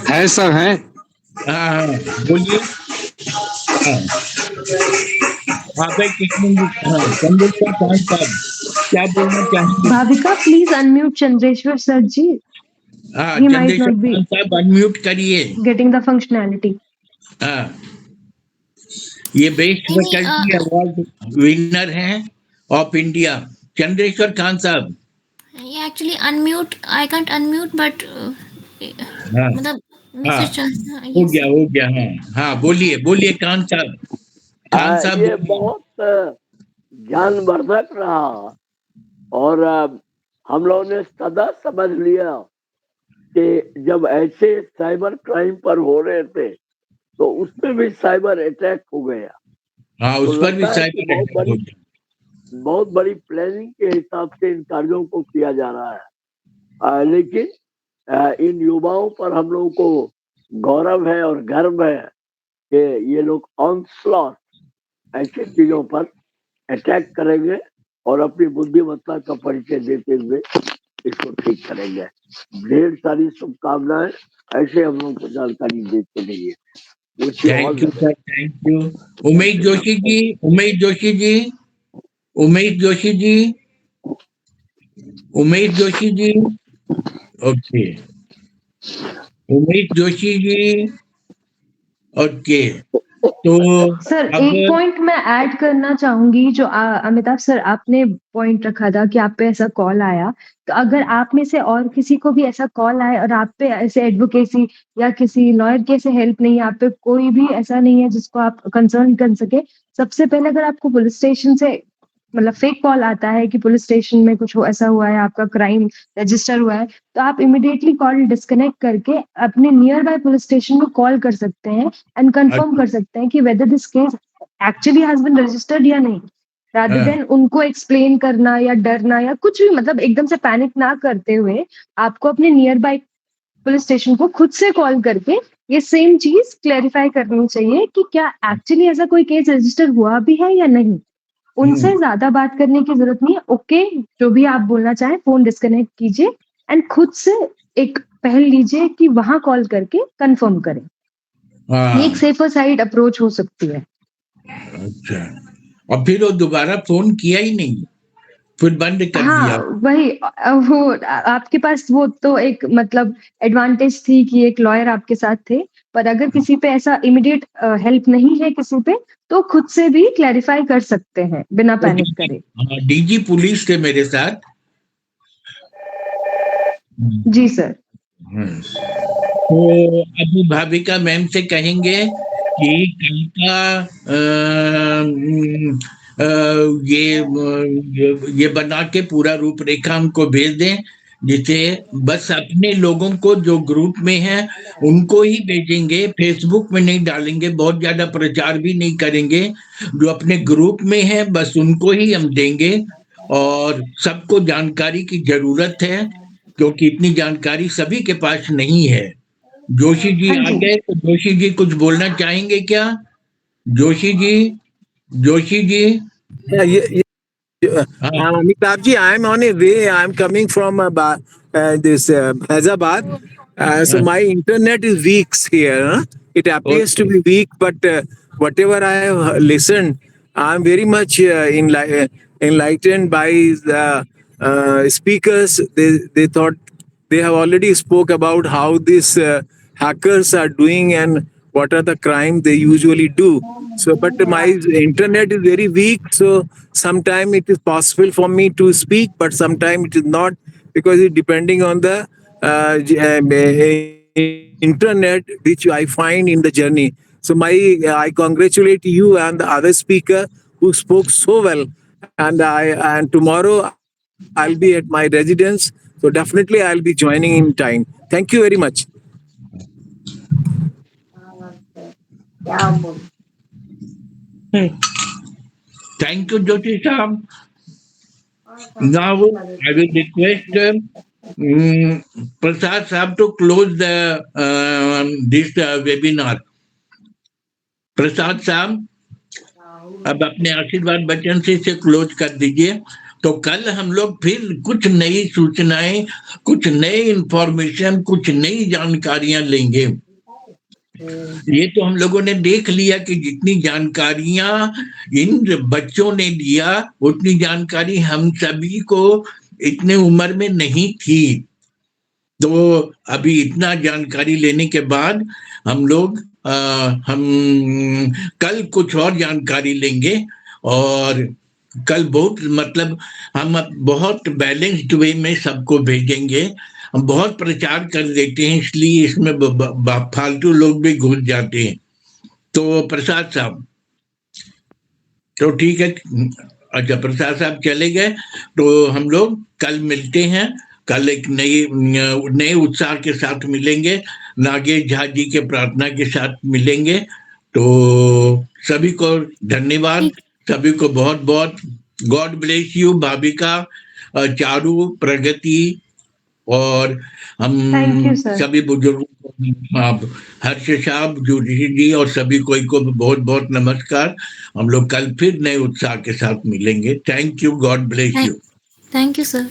है सर, है। हाँ बोलिए। चंद्रेश्वर खान साहब क्या बोलना चाहेंगे? Bhavika please unmute Chandreshwar sir ji. हाँ चंद्रेश्वर खान साहब अनम्यूट करिए। Getting the functionality. हाँ ये बेस्ट फैकल्टी अवार्ड विनर हैं ऑफ इंडिया, चंद्रेश्वर खान साहब। Actually unmute, I can't unmute but मतलब हो गया। हाँ बोलिए खान साहब। ये बहुत ज्ञानवर्धक रहा और हम लोगों ने सदा समझ लिया कि जब ऐसे साइबर क्राइम पर हो रहे थे तो उसमें भी साइबर अटैक हो गया। हाँ उस पर भी साइबर अटैक हो गया। बहुत बड़ी प्लानिंग के हिसाब से इन कार्यों को किया जा रहा है, लेकिन इन युवाओं पर हम लोगों को गौरव है और गर्व है कि ये लोग ऑनस्लॉट ऐसी चीजों पर अटैक करेंगे और अपनी बुद्धिमत्ता का परिचय देते हुए इसको ठीक करेंगे। ढेर सारी शुभकामनाएं, ऐसे हम लोगों को जानकारी देते रहिए। Thank you sir, thank you. Umesh Joshi ji, Umesh Joshi ji, Umesh Joshi ji, Umesh Joshi ji, okay, Umesh Joshi ji, okay. तो सर अब एक पॉइंट मैं ऐड करना चाहूंगी, जो अमिताभ सर आपने पॉइंट रखा था कि आप पे ऐसा कॉल आया, तो अगर आप में से और किसी को भी ऐसा कॉल आए और आप पे ऐसे एडवोकेसी या किसी लॉयर के से हेल्प नहीं है, आप पे कोई भी ऐसा नहीं है जिसको आप कंसर्न कर सके, सबसे पहले अगर आपको पुलिस स्टेशन से मतलब फेक कॉल आता है कि पुलिस स्टेशन में कुछ ऐसा हुआ है, आपका क्राइम रजिस्टर हुआ है, तो आप इमीडिएटली कॉल डिस्कनेक्ट करके अपने नियर बाय पुलिस स्टेशन में कॉल कर सकते हैं एंड कंफर्म कर सकते हैं कि whether this case actually has been registered या नहीं, रादर देन उनको एक्सप्लेन करना या डरना या कुछ भी, मतलब एकदम से पैनिक ना करते हुए आपको अपने नियर बाय पुलिस स्टेशन को खुद से कॉल करके ये सेम चीज क्लेरिफाई करनी चाहिए कि क्या एक्चुअली ऐसा कोई केस रजिस्टर हुआ भी है या नहीं। उनसे ज्यादा बात करने की जरूरत नहीं है। ओके, जो भी आप बोलना चाहें फोन डिस्कनेक्ट कीजिए एंड खुद से एक पहल लीजिए कि वहां कॉल करके कंफर्म करें। ये एक सेफर साइड अप्रोच हो सकती है। अच्छा, और फिर वो दोबारा फोन किया ही नहीं, फिर बंद कर दिया। वही वो आपके पास वो तो एक मतलब एडवांटेज थी कि एक लॉयर आपके साथ थे, पर अगर किसी पे ऐसा इमीडिएट हेल्प नहीं है किसी पे, तो खुद से भी क्लैरिफाई कर सकते हैं बिना पैनिक करे। डीजी पुलिस थे मेरे साथ। जी सर। तो अभी भाविका मैम से कहेंगे कि कल का ये बना के पूरा रूपरेखा हमको भेज दें, जिसे बस अपने लोगों को जो ग्रुप में है उनको ही भेजेंगे, फेसबुक में नहीं डालेंगे, बहुत ज्यादा प्रचार भी नहीं करेंगे। जो अपने ग्रुप में है बस उनको ही हम देंगे, और सबको जानकारी की जरूरत है क्योंकि इतनी जानकारी सभी के पास नहीं है। जोशी जी आ गए, तो जोशी जी कुछ बोलना चाहेंगे क्या? Joshi ji, Joshi ji. Amitabh ji, I am on a way. I am coming from this Hyderabad. So my internet is weak here. Huh? It appears to be weak, but whatever I have listened, I am very much enlightened by the speakers. They thought they have already spoke about how these hackers are doing and what are the crimes they usually do. So, but my internet is very weak, so sometimes it is possible for me to speak, but sometimes it is not, because it's depending on the internet which I find in the journey. So I congratulate you and the other speaker who spoke so well, and tomorrow I'll be at my residence, so definitely I'll be joining in time. Thank you very much. Thank you, Jyoti Sam. Now I will request Prasad Saab to close the this webinar. प्रसाद साहब, अब अपने आशीर्वाद बचन से इसे close कर दीजिए। तो कल हम लोग फिर कुछ नई सूचनाएं, कुछ नए इंफॉर्मेशन, कुछ नई जानकारियां लेंगे। ये तो हम लोगों ने देख लिया कि जितनी जानकारियां इन बच्चों ने दिया उतनी जानकारी हम सभी को इतने उम्र में नहीं थी। तो अभी इतना जानकारी लेने के बाद हम लोग हम कल कुछ और जानकारी लेंगे, और कल बहुत मतलब हम बहुत बैलेंस्ड वे में सबको भेजेंगे। हम बहुत प्रचार कर देते हैं, इसलिए इसमें फालतू लोग भी घुस जाते हैं। तो प्रसाद साहब, तो ठीक है, अच्छा प्रसाद साहब चले गए, तो हम लोग कल मिलते हैं। कल एक नए उत्साह के साथ मिलेंगे, नागेश झा जी के प्रार्थना के साथ मिलेंगे। तो सभी को धन्यवाद, सभी को बहुत बहुत God bless you. Bhavika, Charu, Pragati और हम सभी बुजुर्गों को, हर्ष साहब, जोशी जी और सभी कोई को बहुत बहुत नमस्कार। हम लोग कल फिर नए उत्साह के साथ मिलेंगे। Thank you, God bless you. Thank you sir.